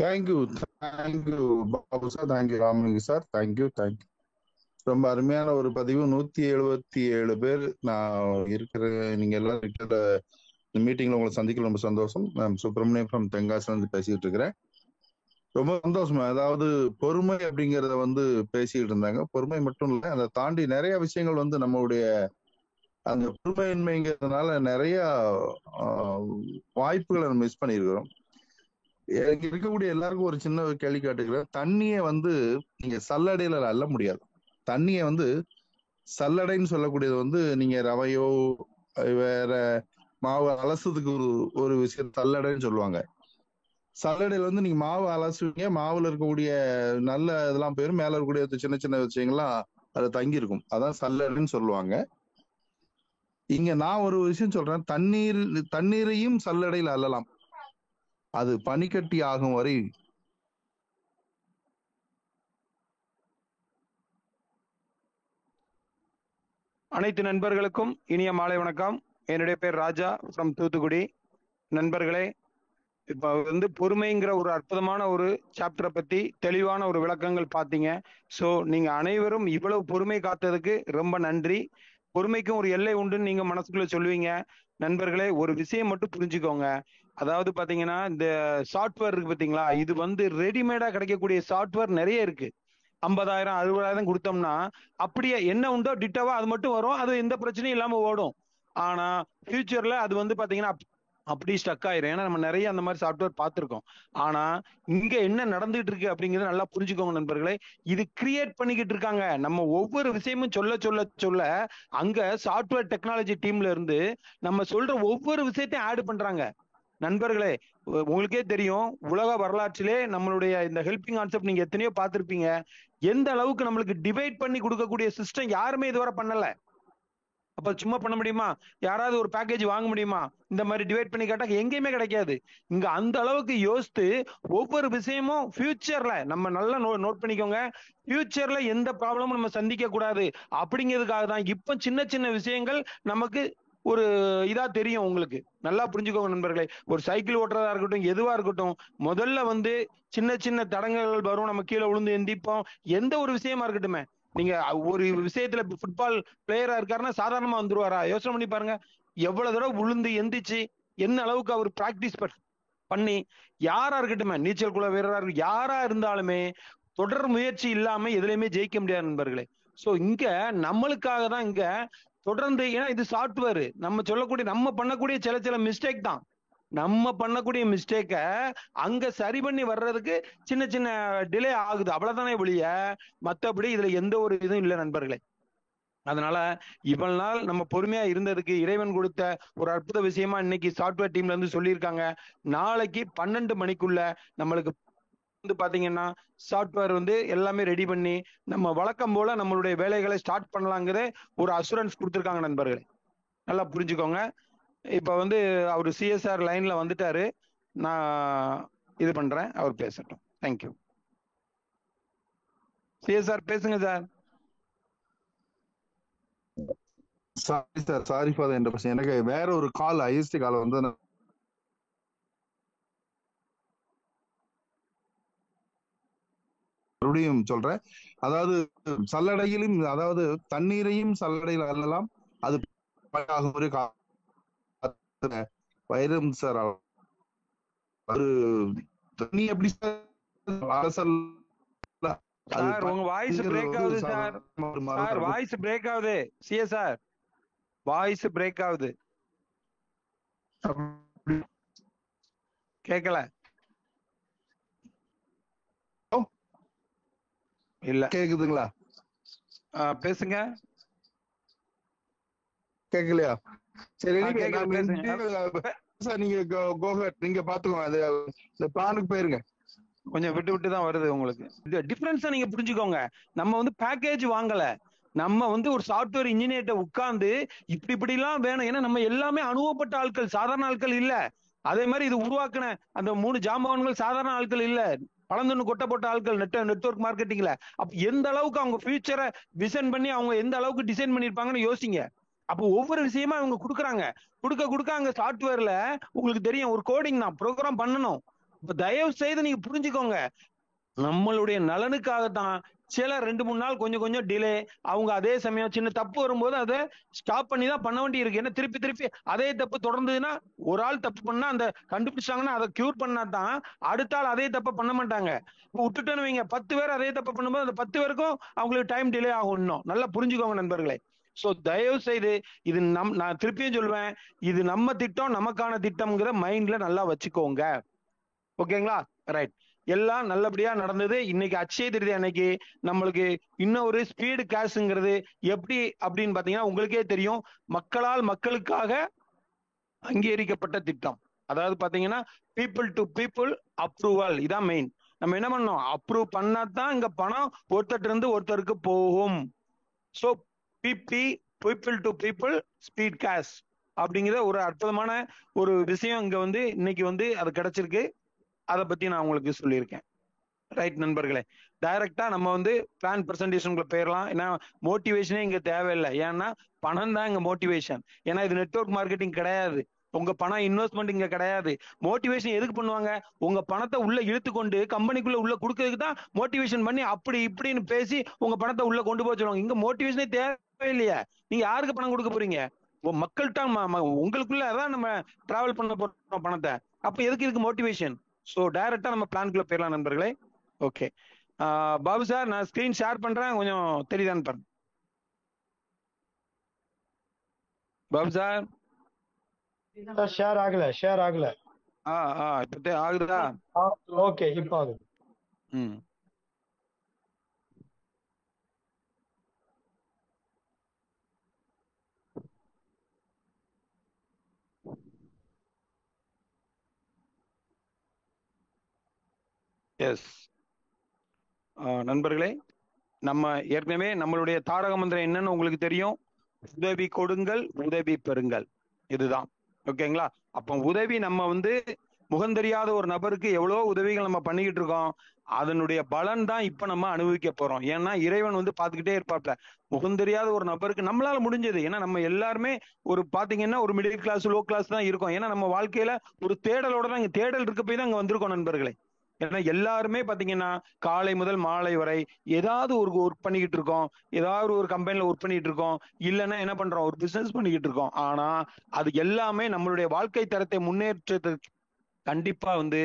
Thank you. Thank you Babu sir, thank you Ramalinga sir, thank you. ரொம்ப அருமையான ஒரு பதிவு. 177 பேர் நான் இருக்கிற, நீங்க எல்லாம் இருக்கிற இந்த மீட்டிங்ல உங்களை சந்திக்க ரொம்ப சந்தோஷம். நான் சுப்பிரமணியம் ஃப்ரம் தென்காசில இருந்து பேசிட்டு இருக்கிறேன். ரொம்ப சந்தோஷமா. அதாவது பொறுமை அப்படிங்கறத பேசிட்டு இருந்தாங்க. பொறுமை மட்டும் இல்லை, அதை தாண்டி நிறைய விஷயங்கள் நம்மளுடைய அந்த பொறுமையின்மைங்கிறதுனால நிறைய வாய்ப்புகளை நம்ம மிஸ் பண்ணியிருக்கிறோம். எனக்கு இருக்கக்கூடிய எல்லாருக்கும் ஒரு சின்ன கேள்வி கேட்டுக்கிறேன். தண்ணியை நீங்க சல்லடையில அள்ள முடியாது. தண்ணியை சல்லடைன்னு சொல்லக்கூடியது நீங்க ரவையோ வேற மாவு அலசுறதுக்கு ஒரு விஷயம் சல்லடைன்னு சொல்லுவாங்க. சல்லடையில நீங்க மாவு அலசுவீங்க, மாவுல இருக்கக்கூடிய நல்ல இதெல்லாம் போயிடும், மேல இருக்கக்கூடிய சின்ன சின்ன விஷயங்கள்லாம் அது தங்கி இருக்கும். அதான் சல்லடைன்னு சொல்லுவாங்க. இங்க நான் ஒரு விஷயம் சொல்றேன். தண்ணீரையும் சல்லடையில் அள்ளலாம், அது பனிக்கட்டி ஆகும் வரை. அனைத்து நண்பர்களுக்கும் இனிய மாலை வணக்கம். என்னுடைய பேர் ராஜா ஃப்ரம் தூத்துக்குடி. நண்பர்களே, இப்ப பொறுமைங்கிற ஒரு அற்புதமான ஒரு சாப்டரை பத்தி தெளிவான ஒரு விளக்கங்கள் பார்த்தீங்க. ஸோ நீங்க அனைவரும் இவ்வளவு பொறுமை காத்ததுக்கு ரொம்ப நன்றி. பொறுமைக்கும் ஒரு எல்லை உண்டுன்னு நீங்க மனசுக்குள்ள சொல்லுவீங்க. நண்பர்களே, ஒரு விஷயம் மட்டும் புரிஞ்சுக்கோங்க. அதாவது பாத்தீங்கன்னா, இந்த சாஃப்ட்வேர் இருக்கு பாத்தீங்களா, இது ரெடிமேடா கிடைக்கக்கூடிய சாஃப்ட்வேர் நிறைய இருக்கு. 50,000 60,000 கொடுத்தோம்னா அப்படியே என்ன உண்டோ டிட்டோவா அது மட்டும் வரும். அது எந்த பிரச்சனையும் இல்லாம ஓடும். ஆனா ஃபியூச்சர்ல அது பாத்தீங்கன்னா அப்படி ஸ்டக் ஆயிரும். ஏன்னா நம்ம நிறைய அந்த மாதிரி சாஃப்ட்வேர் பார்த்திருக்கோம். ஆனா இங்க என்ன நடந்துட்டு இருக்கு அப்படிங்கறத நல்லா புரிஞ்சுக்கோங்க நண்பர்களே. இது கிரியேட் பண்ணிக்கிட்டு இருக்காங்க. நம்ம ஒவ்வொரு விஷயமும் சொல்ல சொல்ல சொல்ல அங்க சாஃப்ட்வேர் டெக்னாலஜி டீம்ல இருந்து நம்ம சொல்ற ஒவ்வொரு விஷயத்தையும் ஆட் பண்றாங்க. நண்பர்களே, உங்களுக்கே தெரியும், உலக வரலாற்றிலே நம்மளுடைய இந்த ஹெல்பிங் கான்செப்ட் நீங்க எத்தனையோ பார்த்திருப்பீங்க. எந்த அளவுக்கு நம்மளுக்கு டிவைட் பண்ணி கொடுக்கக்கூடிய சிஸ்டம் யாருமே இதுவரை பண்ணல. அப்ப சும்மா பண்ண முடியுமா? யாராவது ஒரு பேக்கேஜ் வாங்க முடியுமா? இந்த மாதிரி டிவைட் பண்ணி கேட்டா எங்கேயுமே கிடைக்காது. இங்க அந்த அளவுக்கு யோசித்து ஒவ்வொரு விஷயமும் ஃபியூச்சர்ல நம்ம நல்லா நோட் பண்ணிக்கோங்க. ஃபியூச்சர்ல எந்த ப்ராப்ளமும் நம்ம சந்திக்க கூடாது அப்படிங்கிறதுக்காக தான் இப்ப சின்ன சின்ன விஷயங்கள் நமக்கு ஒரு இதா தெரியும். உங்களுக்கு நல்லா புரிஞ்சுக்கோங்க நண்பர்களே. ஒரு சைக்கிள் ஓட்டுறதா இருக்கட்டும், எதுவா இருக்கட்டும், முதல்ல சின்ன சின்ன தடங்கல்கள் வரும். நம்ம கீழே விழுந்து எந்திப்போம். எந்த ஒரு விஷயமா இருக்கட்டுமே, நீங்க ஒரு விஷயத்துல ஃபுட்பால் பிளேயரா இருக்காருன்னா சாதாரணமா வந்துருவாரா? யோசனை பண்ணி பாருங்க. எவ்வளவு தடவை விழுந்து எந்திச்சு என்ன அளவுக்கு அவர் பிராக்டிஸ் பண்ணி, யாரா இருக்கட்டுமே, நீச்சல் குழு வீரரா இருக்கு, யாரா இருந்தாலுமே தொடர் முயற்சி இல்லாம எதுலையுமே ஜெயிக்க முடியாது நண்பர்களே. சோ இங்க நம்மளுக்காக தான் இங்க தொடர்ந்து, ஏன்னா இது சாஃப்ட்வேர், நம்ம சொல்லக்கூடிய நம்ம பண்ணக்கூடிய சில சில மிஸ்டேக் தான். நம்ம பண்ணக்கூடிய மிஸ்டேக்க அங்க சரி பண்ணி வர்றதுக்கு சின்ன சின்ன டிலே ஆகுது, அவ்வளவுதானே ஒழிய மத்தபடி இதுல எந்த ஒரு இதுவும் இல்லை நண்பர்களே. அதனால இவ்வளவு நாள் நம்ம பொறுமையா இருந்ததுக்கு இறைவன் கொடுத்த ஒரு அற்புத விஷயமா இன்னைக்கு சாஃப்ட்வேர் டீம்ல இருந்து சொல்லியிருக்காங்க. நாளைக்கு 12 மணிக்குள்ள நம்மளுக்கு பாத்தீங்கன்னா சாஃப்ட்வேர் எல்லாமே ரெடி பண்ணி நம்ம வழக்கம் போல நம்மளுடைய வேலைகளை ஸ்டார்ட் பண்ணலாங்கிற ஒரு அசூரன்ஸ் கொடுத்திருக்காங்க நண்பர்களே. நல்லா புரிஞ்சுக்கோங்க. இப்ப அவரு சிஎஸ்ஆர் லைன்ல வந்துட்டாரு. நான் இது பண்றேன், அவர் பேசட்டும். தேங்க்யூ. சிஎஸ்ஆர் பேசுங்க sir. Sorry sir, sorry for the interruption. எனக்கு வேற ஒரு கால், ஐஎஸ்டி கால் மறுபடியும் சொல்றேன். அதாவது சல்லடையிலும், அதாவது தண்ணீரையும் சல்லடையில் அள்ளலாம், அது வைரம் சார். ஒரு தண்ணி எப்படி அரசல் சார், உங்க வாய்ஸ் பிரேக் ஆகுது சார். சார் வாய்ஸ் பிரேக் ஆகுது. சிஎஸ்ஆர் வாய்ஸ் பிரேக் ஆகுது, கேட்கல. இல்ல கேக்குதுங்களா? பேசுங்க. கேக்கலையா? சரி, நீங்க பாத்துக்கோங்க. அது இந்த பிளானுக்கு போயிருங்க. கொஞ்சம் விட்டு விட்டு தான் வருது உங்களுக்கு. டிஃபரன்ஸா நீங்க புரிஞ்சுக்கோங்க. நம்ம பேக்கேஜ் வாங்கல, நம்ம ஒரு சாஃப்ட்வேர் இன்ஜினியர்ட்ட உட்கார்ந்து இப்படி எல்லாம் வேணும். ஏன்னா நம்ம எல்லாமே அனுபவப்பட்ட ஆட்கள், சாதாரண ஆட்கள் இல்ல. அதே மாதிரி இது உருவாக்குன அந்த 3 ஜாம்பவான்கள் சாதாரண ஆட்கள் இல்ல, பழந்தொன்னு கொட்ட போட்ட ஆட்கள் நெட்வொர்க் மார்க்கெட்டிங்ல. அப்ப எந்த அளவுக்கு அவங்க ஃபியூச்சரை விசன் பண்ணி அவங்க எந்த அளவுக்கு டிசைன் பண்ணிருப்பாங்கன்னு யோசிங்க. அப்போ ஒவ்வொரு விஷயமா அவங்க கொடுக்குறாங்க. கொடுக்க கொடுக்க அங்க சாஃப்ட்வேர்ல உங்களுக்கு தெரியும், ஒரு கோடிங் தான், ப்ரோக்ராம் பண்ணணும். தயவு செய்து நீங்க புரிஞ்சுக்கோங்க, நம்மளுடைய நலனுக்காகத்தான் சில 2-3 நாள் கொஞ்சம் கொஞ்சம் டிலே. அவங்க அதே சமயம் சின்ன தப்பு வரும்போது அதை ஸ்டாப் பண்ணி தான் பண்ண வேண்டி இருக்கு. ஏன்னா திருப்பி திருப்பி அதே தப்பு தொடர்ந்ததுன்னா, ஒரு ஆள் தப்பு பண்ணா அந்த கண்டுபிடிச்சாங்கன்னா அதை கியூர் பண்ணா தான் அடுத்த ஆள் அதே தப்பை பண்ண மாட்டாங்க. இப்போ விட்டுட்டோன்னு வைங்க, 10 பேர் அதே தப்பு பண்ணும்போது அந்த 10 பேருக்கும் அவங்களுக்கு டைம் டிலே ஆகும். இன்னும் நல்லா புரிஞ்சுக்கோங்க நண்பர்களே. சோ தயவு செய்து இது நான் திருப்பியும் சொல்லுவேன், இது நம்ம திட்டம், நமக்கான திட்டம்ங்கிற மைண்ட்ல நல்லா வச்சுக்கோங்க. ஓகேங்களா? ரைட். எல்லாம் நல்லபடியா நடந்தது. இன்னைக்கு அட்சய திருதி அன்னைக்கு நம்மளுக்கு இன்னும் ஒரு ஸ்பீடு கேஷ்ங்கிறது எப்படி அப்படின்னு பாத்தீங்கன்னா உங்களுக்கே தெரியும். மக்களால் மக்களுக்காக அங்கீகரிக்கப்பட்ட திட்டம். அதாவது பாத்தீங்கன்னா பீப்புள் டு பீப்புள் அப்ரூவல், இதான் மெயின். நம்ம என்ன பண்ணோம், அப்ரூவ் பண்ணாதான் இங்க பணம் ஒருத்தர் இருந்து ஒருத்தருக்கு போகும். So PP, people to people speed cash அப்படிங்கிற ஒரு அற்புதமான ஒரு விஷயம் இங்க வந்து இன்னைக்கு வந்து அது கிடைச்சிருக்கு. அதை பத்தி நான் உங்களுக்கு சொல்லியிருக்கேன். ரைட் நண்பர்களே, டைரக்டா நம்ம வந்து பிளான் பிரசன்டேஷனுக்குள்ள போயிடலாம். ஏன்னா மோட்டிவேஷனே இங்க தேவையில்லை. ஏன்னா பணம் தான் இங்க மோட்டிவேஷன். ஏன்னா இது நெட்வொர்க் மார்க்கெட்டிங் கிடையாது. உங்க பணம் இன்வெஸ்ட்மெண்ட் இங்க கிடையாது. மோட்டிவேஷன் எதுக்கு பண்ணுவாங்க, உங்க பணத்தை உள்ள இழுத்து கொண்டு கம்பெனிக்குள்ள உள்ள கொடுக்கறதுக்கு தான் மோட்டிவேஷன் பண்ணி அப்படி இப்படின்னு பேசி உங்க பணத்தை உள்ள கொண்டு போய் சொல்லுவாங்க. இங்க மோட்டிவேஷனே தேவையில்லையா. நீங்க யாருக்கு பணம் கொடுக்க போறீங்க, மக்கள்கிட்ட உங்களுக்குள்ள அதான் நம்ம டிராவல் பண்ண போறோம் பணத்தை. அப்ப எதுக்கு இதுக்கு மோட்டிவேஷன்? சோ டைரக்டா நம்ம பிளான்குள்ள போயிடலாம் நண்பர்களே. ஓகே பாபு சார், நான் ஸ்கிரீன் ஷேர் பண்றேன், கொஞ்சம் தெரியுதான்னு பாருங்க. பாபு சார் ஷேர் ஆகல. இப்ப ஆகுதா? ஓகே, இப்ப ஆகுது. எஸ் நண்பர்களே, நம்ம ஏற்கனவே நம்மளுடைய தாரக மந்திரம் என்னன்னு உங்களுக்கு தெரியும். உதவி கொடுங்கள், உதவி பெறுங்கள். இதுதான். ஓகேங்களா? அப்ப உதவி நம்ம வந்து முகந்தெரியாத ஒரு நபருக்கு எவ்வளவு உதவிகள் நம்ம பண்ணிக்கிட்டு இருக்கோம். அதனுடைய பலன் தான் இப்ப நம்ம அனுபவிக்க போறோம். ஏன்னா இறைவன் வந்து பாத்துக்கிட்டே இருப்பாப்ல. முகந்தெரியாத ஒரு நபருக்கு நம்மளால முடிஞ்சது. ஏன்னா நம்ம எல்லாருமே ஒரு பாத்தீங்கன்னா ஒரு மிடில் கிளாஸ், லோ கிளாஸ் தான் இருக்கோம். ஏன்னா நம்ம வாழ்க்கையில ஒரு தேடலோட தான், இங்க தேடல் இருக்க போய் தான் இங்க வந்திருக்கோம் நண்பர்களே. ஏன்னா எல்லாருமே பாத்தீங்கன்னா காலை முதல் மாலை வரை ஏதாவது ஒரு ஒர்க் பண்ணிக்கிட்டு இருக்கோம், ஏதாவது ஒரு கம்பெனில ஒர்க் பண்ணிட்டு இருக்கோம், இல்லைன்னா என்ன பண்றோம், ஒரு பிசினஸ் பண்ணிக்கிட்டு இருக்கோம். ஆனா அது எல்லாமே நம்மளுடைய வாழ்க்கை தரத்தை முன்னேற்றத்துக்கு கண்டிப்பா வந்து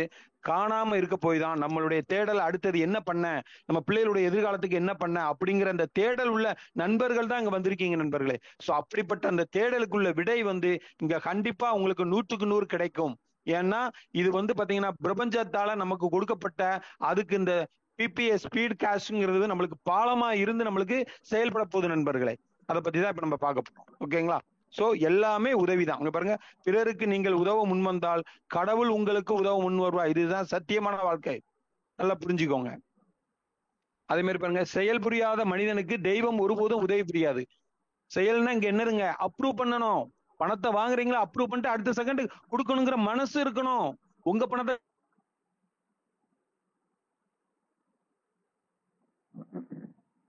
காணாம இருக்க போய் தான் நம்மளுடைய தேடல் அடுத்தது என்ன பண்ண, நம்ம பிள்ளைகளுடைய எதிர்காலத்துக்கு என்ன பண்ண அப்படிங்கிற அந்த தேடல் உள்ள நண்பர்கள் தான் இங்க வந்திருக்கீங்க நண்பர்களே. சோ அப்படிப்பட்ட அந்த தேடலுக்குள்ள விடை வந்து இங்க கண்டிப்பா உங்களுக்கு 100க்கு 100 கிடைக்கும். ஏன்னா இது வந்து பாத்தீங்கன்னா பிரபஞ்சத்தால நமக்கு கொடுக்கப்பட்ட அதுக்கு இந்த பிபிஎஸ் ஸ்பீட் கேஷ்ங்கிறது நம்மளுக்கு பாலமா இருந்து நம்மளுக்கு செயல்பட போகுது நண்பர்களே. அதை பத்தி தான் இப்ப நம்ம பார்க்க போறோம். ஓகேங்களா? சோ எல்லாமே உதவிதான். இங்க பாருங்க, பிறருக்கு நீங்கள் உதவ முன்வந்தால் கடவுள் உங்களுக்கு உதவ முன் வருவா. இதுதான் சத்தியமான வாழ்க்கை. நல்லா புரிஞ்சுக்கோங்க. அதே மாதிரி பாருங்க, செயல் புரியாத மனிதனுக்கு தெய்வம் ஒருபோதும் உதவி புரியாது. செயல்னா இங்க என்னதுங்க, அப்ரூவ் பண்ணணும். பணத்தை வாங்குறீங்களா, அப்ரூவ் பண்ணிட்டு அடுத்த செகண்ட் கொடுக்கணுங்கிற மனசு இருக்கணும். உங்க பணத்தை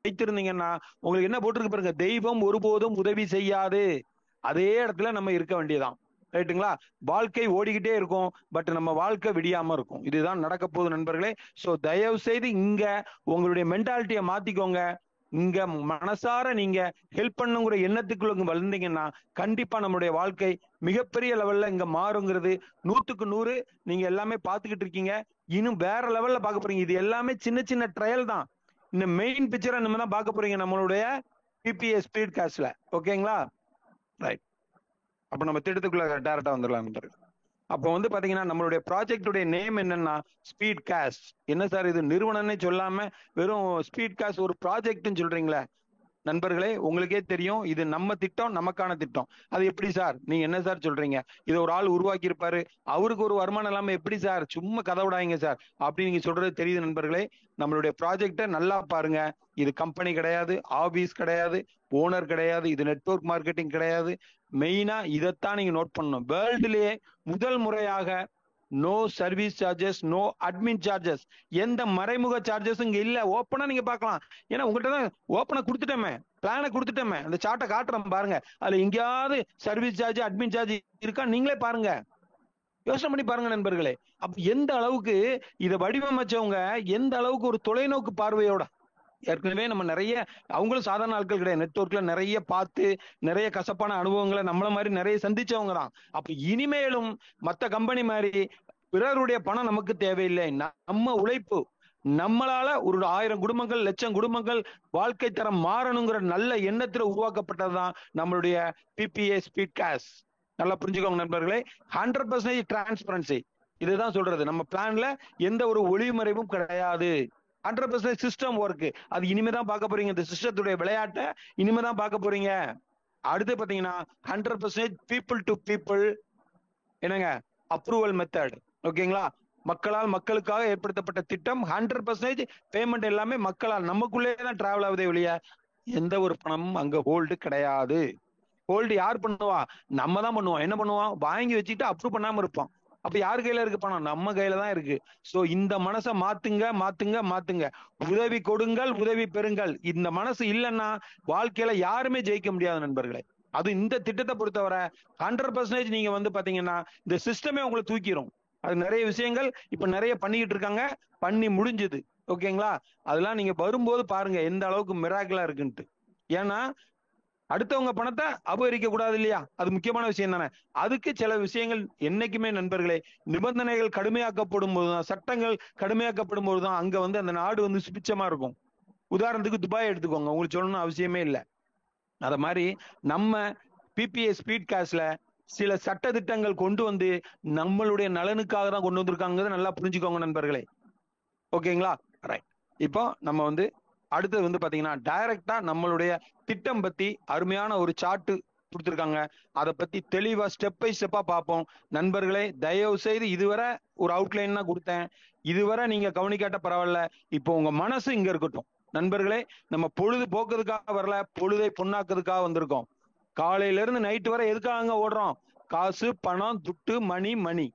வைத்திருந்தீங்கன்னா உங்களுக்கு என்ன போட்டிருக்கு பாருங்க, தெய்வம் ஒருபோதும் உதவி செய்யாது. அதே இடத்துல நம்ம இருக்க வேண்டியதான். ரைட்டுங்களா? வாழ்க்கை ஓடிக்கிட்டே இருக்கும், பட் நம்ம வாழ்க்கை விடியாம இருக்கும். இதுதான் நடக்க போகுது நண்பர்களே. சோ தயவு செய்து இங்க உங்களுடைய மென்டாலிட்டியை மாத்திக்கோங்க. இங்க மனசார நீங்க ஹெல்ப் பண்ணுங்கிற எண்ணத்துக்குள்ள வளர்ந்தீங்கன்னா கண்டிப்பா நம்மளுடைய வாழ்க்கை மிகப்பெரிய லெவல்ல இங்க மாறுங்கிறது 100க்கு 100 நீங்க எல்லாமே பாத்துக்கிட்டு இருக்கீங்க. இன்னும் வேற லெவல்ல பார்க்க போறீங்க. இது எல்லாமே சின்ன சின்ன ட்ரையல் தான். இந்த மெயின் பிக்சரை நம்ம தான் பார்க்க போறீங்க நம்மளுடைய பிபிஎஸ் ஸ்பீட் கேஷ்ல. ஓகேங்களா? ரைட். அப்ப நம்ம திட்டத்துக்குள்ள டைரக்டா வந்துடலாம் நண்பர்கள். அப்போ வந்து பாத்தீங்கன்னா நம்மளுடைய ப்ராஜெக்டுடைய நேம் என்னன்னா ஸ்பீட் கேஷ். என்ன சார் இது நிறுவனம்னே சொல்லாம வெறும் ஸ்பீட் கேஷ் ஒரு ப்ராஜெக்ட்னு சொல்றீங்களே? நண்பர்களே, உங்களுக்கே தெரியும் இது நம்ம திட்டம், நமக்கான திட்டம். அது எப்படி சார், நீங்க என்ன சார் சொல்றீங்க? இதை ஒரு ஆள் உருவாக்கி இருப்பாரு, அவருக்கு ஒரு வருமானம் இல்லாம எப்படி சார், சும்மா கதை விடாதீங்க சார் அப்படி நீங்க சொல்றது தெரியுது நண்பர்களே. நம்மளுடைய ப்ராஜெக்டை நல்லா பாருங்க. இது கம்பெனி கிடையாது, ஆபீஸ் கிடையாது, ஓனர் கிடையாது, இது நெட்வொர்க் மார்க்கெட்டிங் கிடையாது. மெயினா இதைத்தான் நீங்க நோட் பண்ணணும். வேர்ல்டுலயே முதல் முறையாக no service charges, no admin charges, எந்த மறைமுக சார்ஜஸும் இங்க இல்ல. ஓப்பனா நீங்க பார்க்கலாம். ஏன்னா உங்ககிட்ட தான் ஓப்பனா கொடுத்துட்டோமே, பிளானை கொடுத்துட்டோமே, அந்த சார்ட்டை காட்டுறோம் பாருங்க. அதுல எங்கேயாவது சர்வீஸ் சார்ஜ், அட்மின் சார்ஜ் இருக்கா நீங்களே பாருங்க. யோசனை பண்ணி பாருங்க நண்பர்களே. அப்ப எந்த அளவுக்கு இதை வடிவமைச்சவங்க எந்த அளவுக்கு ஒரு தொலைநோக்கு பார்வையோட, ஏற்கனவே நம்ம நிறைய, அவங்களும் சாதாரண ஆட்கள் கிடையாது, நெட்வொர்க்ல நிறைய பார்த்து நிறைய கசப்பான அனுபவங்களை நம்மள மாதிரி நிறைய சந்திச்சவங்க தான். அப்ப இனிமேலும் மத்த கம்பெனி மாதிரி பிறருடைய பணம் நமக்கு தேவையில்லை. நம்ம உழைப்பு, நம்மளால ஒரு 1000 குடும்பங்கள், லட்சம் குடும்பங்கள் வாழ்க்கை தரம் மாறணுங்கிற நல்ல எண்ணத்துல உருவாக்கப்பட்டதுதான் நம்மளுடைய பிபிஏ ஸ்பீட் கேஷ். நல்லா புரிஞ்சுக்கோங்க நண்பர்களே. 100% டிரான்ஸ்பரன்சி, இதுதான் சொல்றது. நம்ம பிளான்ல எந்த ஒரு ஒளிமறைவும் கிடையாது. 100% சிஸ்டம் ஒர்க். அது இனிமேதான் பார்க்க போறீங்க. இந்த சிஸ்டத்துடைய விளையாட்டை இனிமேதான் பார்க்க போறீங்க. அடுத்து பாத்தீங்கன்னா 100% பீப்புள் டு பீப்புள், என்னங்க, அப்ரூவல் மெத்தட். ஓகேங்களா? மக்களால் மக்களுக்காக ஏற்படுத்தப்பட்ட திட்டம். 100% பேமெண்ட் எல்லாமே மக்களால், நமக்குள்ளே தான் டிராவல் ஆகுதே ஒழிய எந்த ஒரு பணமும் அங்க ஹோல்டு கிடையாது. ஹோல்டு யார் பண்ணுவா? நம்ம தான் பண்ணுவோம். என்ன பண்ணுவோம்? வாங்கி வச்சுட்டு அப்ரூவ் பண்ணாம இருப்போம். அப்ப யார் கையில இருக்கு பணம்? நம்ம கையில தான் இருக்கு. சோ இந்த மனசை மாத்துங்க, மாத்துங்க, மாத்துங்க. உதவி கொடுங்கள், உதவி பெறுங்கள். இந்த மனசு இல்லைன்னா வாழ்க்கையில யாருமே ஜெயிக்க முடியாது நண்பர்களே. அது இந்த திட்டத்தை பொறுத்தவரை 100% நீங்க வந்து பாத்தீங்கன்னா இந்த சிஸ்டமே உங்களை தூக்கிரும். அது நிறைய விஷயங்கள் இப்ப நிறைய பண்ணிக்கிட்டு இருக்காங்க, பண்ணி முடிஞ்சது. ஓகேங்களா? அதெல்லாம் நீங்க வரும்போது பாருங்க எந்த அளவுக்கு மிராக்கிளா இருக்குன்ட்டு. ஏன்னா அடுத்தவங்க பணத்தை அபகரிக்க கூடாது இல்லையா? அது முக்கியமான விஷயம் தானே. அதுக்கு சில விஷயங்கள் என்னைக்குமே நண்பர்களே, நிபந்தனைகள் கடுமையாக்கப்படும் போதுதான், சட்டங்கள் கடுமையாக்கப்படும் போதுதான் அங்க வந்து அந்த நாடு வந்து சுபிச்சமா இருக்கும். உதாரணத்துக்கு துபாய் எடுத்துக்கோங்க, உங்களுக்கு சொல்லணும்னு அவசியமே இல்லை. அத மாதிரி நம்ம பிபிஏ ஸ்பீட் கேஷ்ல சில சட்ட திட்டங்கள் கொண்டு வந்து நம்மளுடைய நலனுக்காக தான் கொண்டு வந்திருக்காங்கிறத நல்லா புரிஞ்சுக்கோங்க நண்பர்களே. ஓகேங்களா? ரைட். இப்போ நம்ம வந்து அடுத்தது வந்து பாத்தீங்கன்னா டைரக்டா நம்மளுடைய திட்டம் பத்தி அருமையான ஒரு சார்ட் கொடுத்துருக்காங்க. அதை பத்தி தெளிவா ஸ்டெப் பை ஸ்டெப்பா பார்ப்போம் நண்பர்களே. தயவு செய்து இதுவரை ஒரு அவுட்லைன் தான் கொடுத்தேன், இதுவரை நீங்க கவனிக்காட்ட பரவாயில்ல. இப்போ உங்க மனசு இங்க இருக்கட்டும் நண்பர்களே. நம்ம பொழுது போக்குறதுக்காக வரல, பொழுதை பொண்ணாக்குறதுக்காக வந்திருக்கோம். காலையில இருந்து நைட்டு வரை எதுக்காக ஓடுறோம்? காசு, பணம், துட்டு, மணி.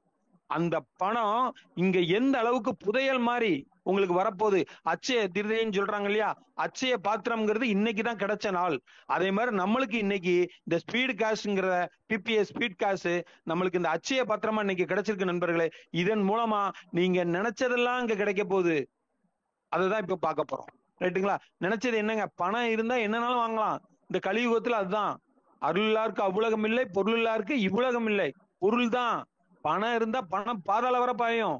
அந்த பணம் இங்க எந்த அளவுக்கு புதையல் மாதிரி உங்களுக்கு வரப்போகுது. அச்சய திருதைன்னு சொல்றாங்க இல்லையா? அச்சய பாத்திரம்ங்கிறது இன்னைக்குதான் கிடைச்ச நாள். அதே மாதிரி நம்மளுக்கு இன்னைக்கு இந்த ஸ்பீட் கேஷ்ங்கிற பிபிஏ ஸ்பீட் கேஷ் நம்மளுக்கு இந்த அச்சய பாத்திரமா இன்னைக்கு கிடைச்சிருக்கு நண்பர்களே. இதன் மூலமா நீங்க நினைச்சதெல்லாம் இங்க கிடைக்க போகுது. அதுதான் இப்ப பார்க்க போறோம். ரைட்டுங்களா? நினைச்சது என்னங்க? பணம் இருந்தா என்னன்னாலும் வாங்கலாம். இந்த கலியுகத்துல அதுதான். அருளாருக்கு அவ்வுலகம் இல்லை, பொருளாருக்கு இவ்வுலகம் இல்லை. பொருள் தான். பணம் இருந்தா பணம் பாதாள வர பாயும்.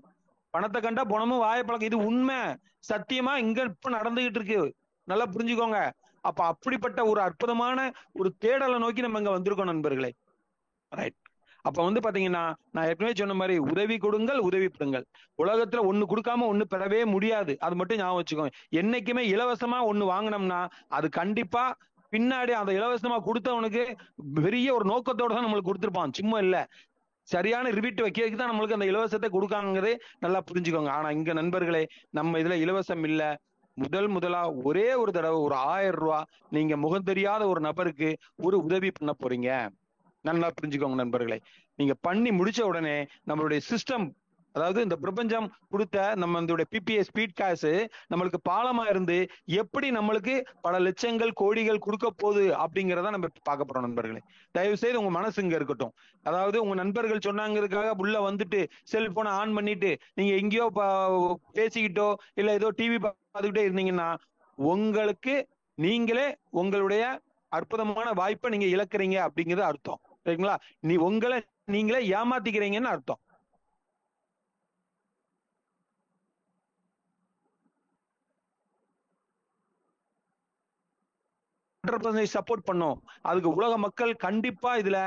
பணத்தை கண்டா பணமும் வாய பழக்கம். இது உண்மை, சத்தியமா இங்க இப்ப நடந்துகிட்டு இருக்கு. நல்லா புரிஞ்சுக்கோங்க. அப்ப அப்படிப்பட்ட ஒரு அற்புதமான ஒரு தேடலை நோக்கி நம்ம இங்க வந்திருக்கோம் நண்பர்களே. ரைட். அப்ப வந்து பாத்தீங்கன்னா நான் ஏற்கனவே சொன்ன மாதிரி உதவி கொடுங்கள், உதவி பெறுங்கள். உலகத்துல ஒண்ணு கொடுக்காம ஒண்ணு பெறவே முடியாது. அது மட்டும் ஞாபகம் வச்சுக்கோங்க. என்னைக்குமே இலவசமா ஒண்ணு வாங்கினோம்னா அது கண்டிப்பா பின்னாடி அந்த இலவசமா கொடுத்தவனுக்கு பெரிய ஒரு நோக்கத்தோட தான் நம்மளுக்கு கொடுத்துருப்பான், சும்மா இல்ல. சரியான ரிவிட் வைக்கிறதுக்கு தான் நம்மளுக்கு அந்த இலவசத்தை கொடுக்காங்கிறதே நல்லா புரிஞ்சுக்கோங்க. ஆனா இங்க நண்பர்களே, நம்ம இதுல இலவசம் இல்ல. முதலா ஒரே ஒரு தடவை ஒரு 1000 ரூபாய் நீங்க முகம் தெரியாத ஒரு நபருக்கு ஒரு உதவி பண்ண போறீங்க. நல்லா புரிஞ்சுக்கோங்க நண்பர்களே. நீங்க பண்ணி முடிச்ச உடனே நம்மளுடைய சிஸ்டம், அதாவது இந்த பிரபஞ்சம் கொடுத்த நம்ம இந்த பிபிஏ ஸ்பீட் கேஷ் நம்மளுக்கு பாலமா இருந்து எப்படி நம்மளுக்கு பல லட்சங்கள் கோடிகள் கொடுக்க போகுது அப்படிங்கிறத நம்ம பார்க்க போறோம் நண்பர்களே. தயவு செய்து உங்க மனசு இங்க இருக்கட்டும். அதாவது உங்க நண்பர்கள் சொன்னாங்கிறதுக்காக உள்ள வந்துட்டு செல்போனை ஆன் பண்ணிட்டு நீங்க எங்கேயோ பேசிக்கிட்டோ இல்ல ஏதோ டிவி பார்த்துக்கிட்டே இருந்தீங்கன்னா உங்களுக்கு நீங்களே உங்களுடைய அற்புதமான வாய்ப்பை நீங்க இழக்கிறீங்க அப்படிங்கிறது அர்த்தம். சரிங்களா? உங்களை நீங்களே ஏமாத்திக்கிறீங்கன்னு அர்த்தம். சப்போர்ட் பண்ணும். அதுக்கு உலக மக்கள் கண்டிப்பா இதுல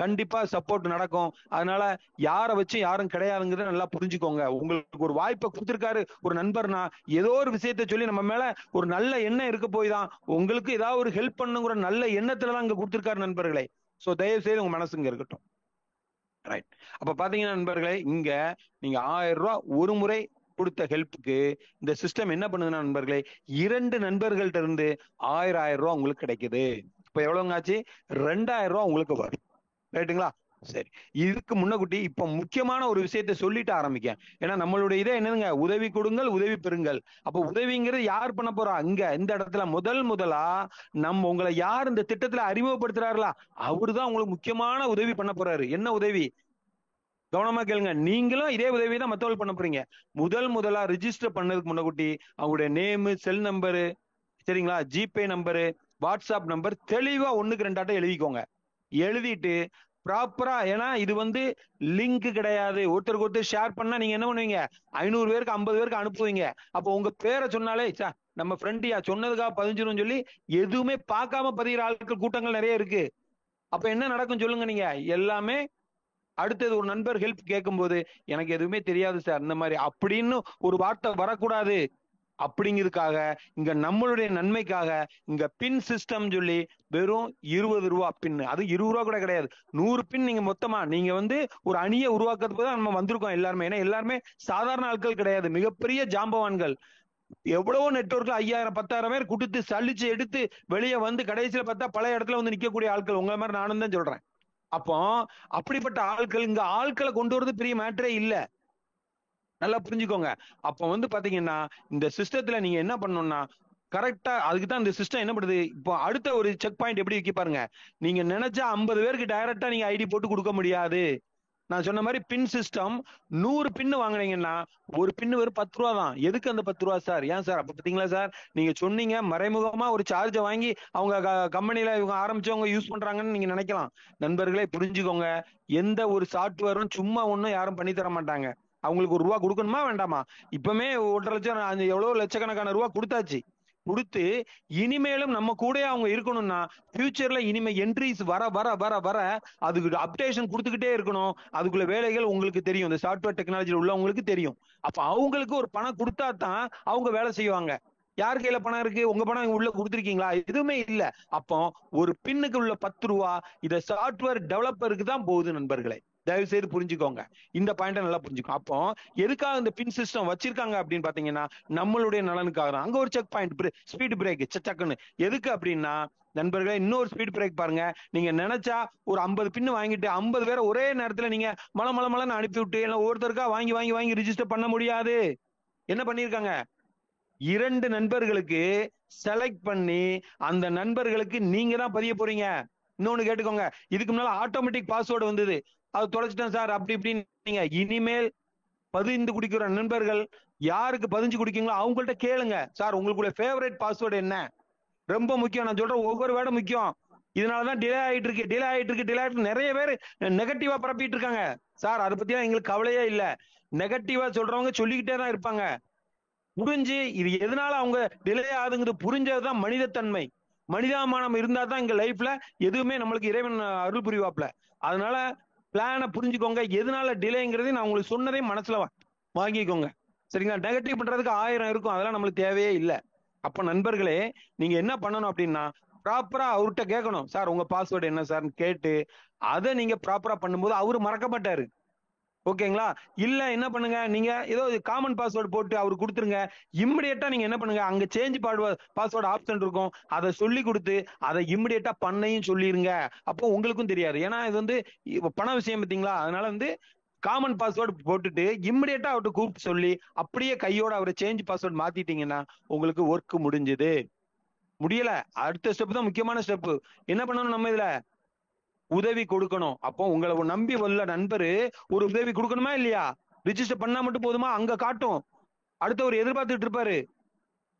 கண்டிப்பா சப்போர்ட் நடக்கும். அதனால யாரை வச்சு யாரும் கிடையாதுங்கிறத நல்லா புரிஞ்சுக்கோங்க. உங்களுக்கு ஒரு வாய்ப்பை கொடுத்திருக்காரு ஒரு நண்பர்னா ஏதோ ஒரு விஷயத்த சொல்லி நம்ம மேல ஒரு நல்ல எண்ணம் இருக்க போய் தான் உங்களுக்கு ஏதாவது ஒரு ஹெல்ப் பண்ணுங்கிற நல்ல எண்ணத்துலதான் இங்க கொடுத்திருக்காரு நண்பர்களே. சோ தயவு செய்து உங்க மனசுங்க இருக்கட்டும். ரைட். அப்ப பாத்தீங்கன்னா நண்பர்களே, இங்க நீங்க 1000 ரூபாய் ஒரு முறை கொடுத்த ஹெல்ப்புக்கு இந்த சிஸ்டம் என்ன பண்ணுதுன்னா நண்பர்களே, 2 நண்பர்கள்ட்ட இருந்து 1000 ரூபாய் உங்களுக்கு கிடைக்குது. இப்ப எவ்வளவுங்க ஆச்சு? 2000 ரூபாய் உங்களுக்கு வரும். ரைட்டுங்களா? சரி. இதுக்கு முன்னகுட்டி இப்ப முக்கியமான ஒரு விஷயத்த சொல்லிட்டு ஆரம்பிக்க. ஏன்னா நம்மளுடைய இதே என்னதுங்க? உதவி கொடுங்கள், உதவி பெறுங்கள். அப்ப உதவிங்கிறது யார் பண்ண போறா? இங்க இந்த இடத்துல முதலா நம்ம உங்களை யார் இந்த திட்டத்துல அறிமுகப்படுத்துறாருல அவருதான் உங்களுக்கு முக்கியமான உதவி பண்ண போறாரு. என்ன உதவி? கவனமா கேளுங்க. நீங்களும் இதே உதவி தான் மத்தவங்களுக்கு பண்ண போறீங்க. முதலா ரிஜிஸ்டர் பண்ணதுக்கு முன்னக்கூட்டி அவங்களுடைய நேமு, செல் நம்பரு, சரிங்களா, ஜிபே நம்பரு, வாட்ஸ்அப் நம்பர் தெளிவா 1க்கு 2 எழுதிக்கோங்க. எழுதிட்டு ப்ராப்பரா, ஏன்னா இது வந்து லிங்க் கிடையாது. ஒருத்தருக்கு ஒருத்தர் ஷேர் பண்ணா நீங்க என்ன பண்ணுவீங்க, 500 பேருக்கு 50 பேருக்கு அனுப்புவீங்க. அப்போ உங்க பேரை சொன்னாலே நம்ம ஃப்ரெண்டியா சொன்னதுக்காக பதிஞ்சிரும் சொல்லி எதுவுமே பார்க்காம பதிகிற ஆட்கள் கூட்டங்கள் நிறைய இருக்கு. அப்ப என்ன நடக்கும் சொல்லுங்க நீங்க. எல்லாமே அடுத்தது ஒரு நண்பர் ஹெல்ப் கேட்கும் போது எனக்கு எதுவுமே தெரியாது சார் இந்த மாதிரி அப்படின்னு ஒரு வார்த்தை வரக்கூடாது. அப்படிங்கிறதுக்காக இங்க நம்மளுடைய நன்மைக்காக இங்க பின் சிஸ்டம் சொல்லி வெறும் 20 ரூபா பின், அது 20 ரூபா கூட கிடையாது, 100 பின் நீங்க மொத்தமா நீங்க வந்து ஒரு அணியை உருவாக்குறதுக்கு தான் நம்ம வந்திருக்கோம் எல்லாருமே. ஏன்னா எல்லாருமே சாதாரண ஆட்கள் கிடையாது, மிகப்பெரிய ஜாம்பவான்கள். எவ்வளவோ நெட்வொர்க்ல 5000 10,000 பேர் கொடுத்து சலிச்சு எடுத்து வெளியே வந்து கடைசியில பார்த்தா பழைய இடத்துல வந்து நிக்கக்கூடிய ஆட்கள் உங்களை மாதிரி நானும் தான் சொல்றேன். அப்போ அப்படிப்பட்ட ஆட்கள் இங்க ஆட்களை கொண்டு வரது பெரிய மேட்டரே இல்ல, நல்லா புரிஞ்சுக்கோங்க. அப்ப வந்து பாத்தீங்கன்னா இந்த சிஸ்டத்துல நீங்க என்ன பண்ணணும்னா கரெக்டா அதுக்கு தான் இந்த சிஸ்டம் என்ன பண்ணுது. இப்போ அடுத்த ஒரு செக் பாயிண்ட் எப்படி வைக்க பாருங்க. நீங்க நினைச்சா 50 பேருக்கு டைரக்டா நீங்க ஐடி போட்டு கொடுக்க முடியாது. நான் சொன்ன மாதிரி பின் சிஸ்டம் 100 பின்னு வாங்கினீங்கன்னா ஒரு பின்னு வெறும் 10 ரூபா தான். எதுக்கு அந்த 10 ரூபா சார்? ஏன் சார்? அப்ப பாத்தீங்களா சார், நீங்க சொன்னீங்க மறைமுகமா ஒரு சார்ஜை வாங்கி அவங்க கம்பெனில இவங்க ஆரம்பிச்சவங்க யூஸ் பண்றாங்கன்னு நீங்க நினைக்கலாம். நண்பர்களே புரிஞ்சுக்கோங்க, எந்த ஒரு சாஃப்ட்வேரும் சும்மா ஒன்னும் யாரும் பண்ணி தர மாட்டாங்க. அவங்களுக்கு ஒரு ரூபா கொடுக்கணுமா வேண்டாமா? இப்பவுமே 1,50,000 லட்சம் எவ்வளவு லட்சக்கணக்கான ரூபா கொடுத்தாச்சு. கொடுத்து இனிமேலும் நம்ம கூட அவங்க இருக்கணும்னா ஃபியூச்சர்ல இனிமே என்ட்ரிஸ் வர வர வர வர அதுக்கு அப்டேஷன் கொடுத்துக்கிட்டே இருக்கணும். அதுக்குள்ள வேலைகள் உங்களுக்கு தெரியும், இந்த சாஃப்ட்வேர் டெக்னாலஜில உள்ளவங்களுக்கு தெரியும். அப்ப அவங்களுக்கு ஒரு பணம் கொடுத்தா தான் அவங்க வேலை செய்வாங்க. யார் கையில பணம் இருக்கு? உங்க பணம் உள்ள கொடுத்துருக்கீங்களா? எதுவுமே இல்ல. அப்போ ஒரு பின்னுக்கு உள்ள 10 ரூபா இத சாஃப்ட்வேர் டெவலப்பருக்கு தான் போகுது. நண்பர்களே தயவு செய்து புரிஞ்சுக்கோங்க, இந்த பாயிண்ட நல்லா புரிஞ்சுக்கோ. அப்போ எதுக்காக இந்த பின் சிஸ்டம் வச்சிருக்காங்க அப்படின்னு பாத்தீங்கன்னா நம்மளுடைய நலனுக்காக தான். அங்க ஒரு செக் பாயிண்ட் ஸ்பீட் பிரேக் சக்குன்னு எதுக்கு அப்படின்னா நண்பர்களே, இன்னொரு ஸ்பீட் பிரேக் பாருங்க. நீங்க நினைச்சா ஒரு 50 பின்னு வாங்கிட்டு 50 பேரை ஒரே நேரத்துல நீங்க மலன்னு அனுப்பி விட்டு ஒவ்வொருத்தருக்கா வாங்கி வாங்கி வாங்கி ரிஜிஸ்டர் பண்ண முடியாது. என்ன பண்ணிருக்காங்க, 2 நண்பர்களுக்கு செலக்ட் பண்ணி அந்த நண்பர்களுக்கு நீங்க தான் பதிய போறீங்க. இன்னொன்னு கேட்டுக்கோங்க, இதுக்கு முன்னால ஆட்டோமேட்டிக் பாஸ்வேர்டு வந்தது, அது தொலைச்சிட்டேன் சார் அப்படி இப்படின்னு. நீங்க இனிமேல் பதிந்து குடிக்கிற நண்பர்கள் யாருக்கு பதிஞ்சு குடிக்கீங்களோ அவங்கள்ட்ட கேளுங்க, சார் உங்களுக்குள்ள ஃபேவரட் பாஸ்வேர்டு என்ன? ரொம்ப முக்கியம். நான் சொல்றேன் ஒவ்வொரு வேர்டும் முக்கியம். இதனாலதான் டிலே ஆயிட்டு இருக்கு. நிறைய பேர் நெகட்டிவா பரப்பிட்டு இருக்காங்க. சார் அதை பத்தியா எங்களுக்கு கவலையே இல்ல. நெகட்டிவா சொல்றவங்க சொல்லிக்கிட்டே தான் இருப்பாங்க. புரிஞ்சு இது எதனால அவங்க டிலே ஆகுதுங்கிறது புரிஞ்சதுதான் மனிதத்தன்மை. மனிதாமானம் இருந்தா தான் எங்க லைஃப்ல எதுவுமே நம்மளுக்கு இறைவன் அருள் புரிவாப்ல. அதனால பிளான புரிஞ்சுக்கோங்க. எதனால டிலேங்கிறது நான் உங்களுக்கு சொன்னதையும் மனசுல வாங்கிக்கோங்க, சரிங்களா? நெகட்டிவ் பண்றதுக்கு 1000 இருக்கும், அதெல்லாம் நம்மளுக்கு தேவையே இல்லை. அப்ப நண்பர்களே நீங்க என்ன பண்ணணும் அப்படின்னா ப்ராப்பரா அவர்கிட்ட கேட்கணும், சார் உங்க பாஸ்வேர்டு என்ன சார்னு கேட்டு அதை நீங்க ப்ராப்பரா பண்ணும்போது அவரு மறக்க மாட்டாரு. ஓகேங்களா? இல்ல என்ன பண்ணுங்க, நீங்க ஏதோ காமன் பாஸ்வேர்டு போட்டு அவருக்கு கொடுத்துருங்க. இம்மிடியேட்டா நீங்க என்ன பண்ணுங்க, அங்க சேஞ்ச் பாஸ்வேர்டு ஆப்ஷன் இருக்கும், அதை சொல்லி கொடுத்து அதை இம்மிடியேட்டா பண்ணையும் சொல்லிருங்க. அப்போ உங்களுக்கும் தெரியாது, ஏன்னா இது வந்து பண விஷயம் பார்த்தீங்களா. அதனால வந்து காமன் பாஸ்வேர்டு போட்டுட்டு இம்மிடியேட்டா அவர்கிட்ட கூப்பிட்டு சொல்லி அப்படியே கையோட அவரை சேஞ்ச் பாஸ்வேர்டு மாத்திட்டீங்கன்னா உங்களுக்கு ஒர்க் முடிஞ்சது. முடியல, அடுத்த ஸ்டெப் தான் முக்கியமான ஸ்டெப். என்ன பண்ணணும், நம்ம இதுல உதவி கொடுக்கணும். அப்போ உங்களை நம்பி உள்ள நண்பரு ஒரு உதவி கொடுக்கணுமா இல்லையா? ரிஜிஸ்டர் பண்ணா மட்டும் போதுமா? அங்க காட்டும், அடுத்தவர் எதிர்பார்த்துட்டு இருப்பாரு.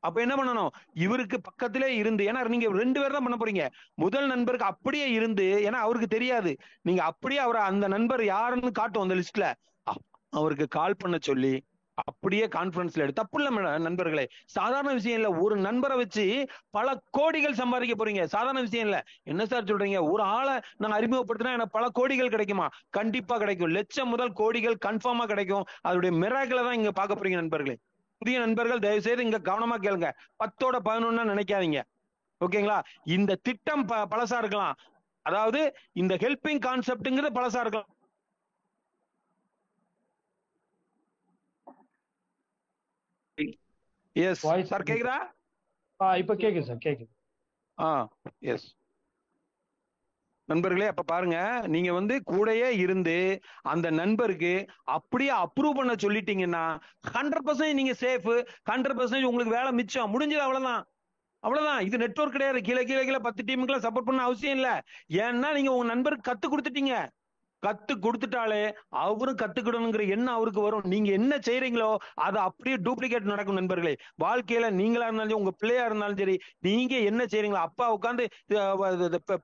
அப்ப என்ன பண்ணணும், இவருக்கு பக்கத்திலே இருந்து, ஏன்னா நீங்க 2 பேர் தான் பண்ண போறீங்க. முதல் நண்பருக்கு அப்படியே இருந்து, ஏன்னா அவருக்கு தெரியாது, நீங்க அப்படியே அவரை அந்த நண்பர் யாருன்னு காட்டும் அந்த லிஸ்ட்ல, அவருக்கு கால் பண்ண சொல்லி அப்படியே கான்ஃபரன்ஸ்ல எடுத்து. தப்பு இல்ல நண்பர்களே, சாதாரண விஷயம் இல்ல. ஒரு நண்பரை வச்சு பல கோடிகள் சம்பாதிக்க போறீங்க, சாதாரண விஷயம் இல்ல. என்ன சார் சொல்றீங்க, ஒரு ஆளை நான் அறிமுகப்படுத்தினா எனக்கு பல கோடிகள் கிடைக்குமா? கண்டிப்பா கிடைக்கும், லட்சம் முதல் கோடிகள் கன்ஃபார்மா கிடைக்கும். அதோடைய மிராக்கிளை தான் இங்க பார்க்க போறீங்க நண்பர்களே. புதிய நண்பர்கள் தயவு செய்து இங்க கவனமா கேளுங்க, 10ஓட 11 நினைக்காதீங்க. ஓகேங்களா? இந்த திட்டம் பழசா இருக்கலாம், அதாவது இந்த ஹெல்பிங் கான்செப்ட்ங்கிறது பழசா இருக்கலாம். எஸ் சார், கேக்குதா? இப்ப கேக்குது சார், கேக்குது. எஸ் நண்பர்களே, அப்ப பாருங்க, நீங்க வந்து கூடயே இருந்து அந்த நண்பருக்கு அப்படியே அப்ரூவ் பண்ண சொல்லிட்டீங்கன்னா 100% நீங்க சேஃப், 100% உங்களுக்கு வேலை மிச்சம், முடிஞ்சது. அவ்வளவுதான், அவ்வளவுதான். இது நெட்வொர்க் கிடையாது. கீழே 10 டீமுக்குலாம் சப்போர்ட் பண்ண அவசியம் இல்ல. ஏன்னா நீங்க உங்க நண்பருக்கு கத்து கொடுத்துட்டீங்க. கத்து கொடுத்துட்டாலே அவரும் கத்துக்கிடணுங்கிற எண்ணம் அவருக்கு வரும். நீங்க என்ன செய்யறீங்களோ அது அப்படியே டூப்ளிகேட் நடக்கும் நண்பர்களே. வாழ்க்கையில நீங்களா இருந்தாலும் உங்க பிள்ளையா இருந்தாலும் சரி, நீங்க என்ன செய்யறீங்களோ, அப்பா உட்காந்து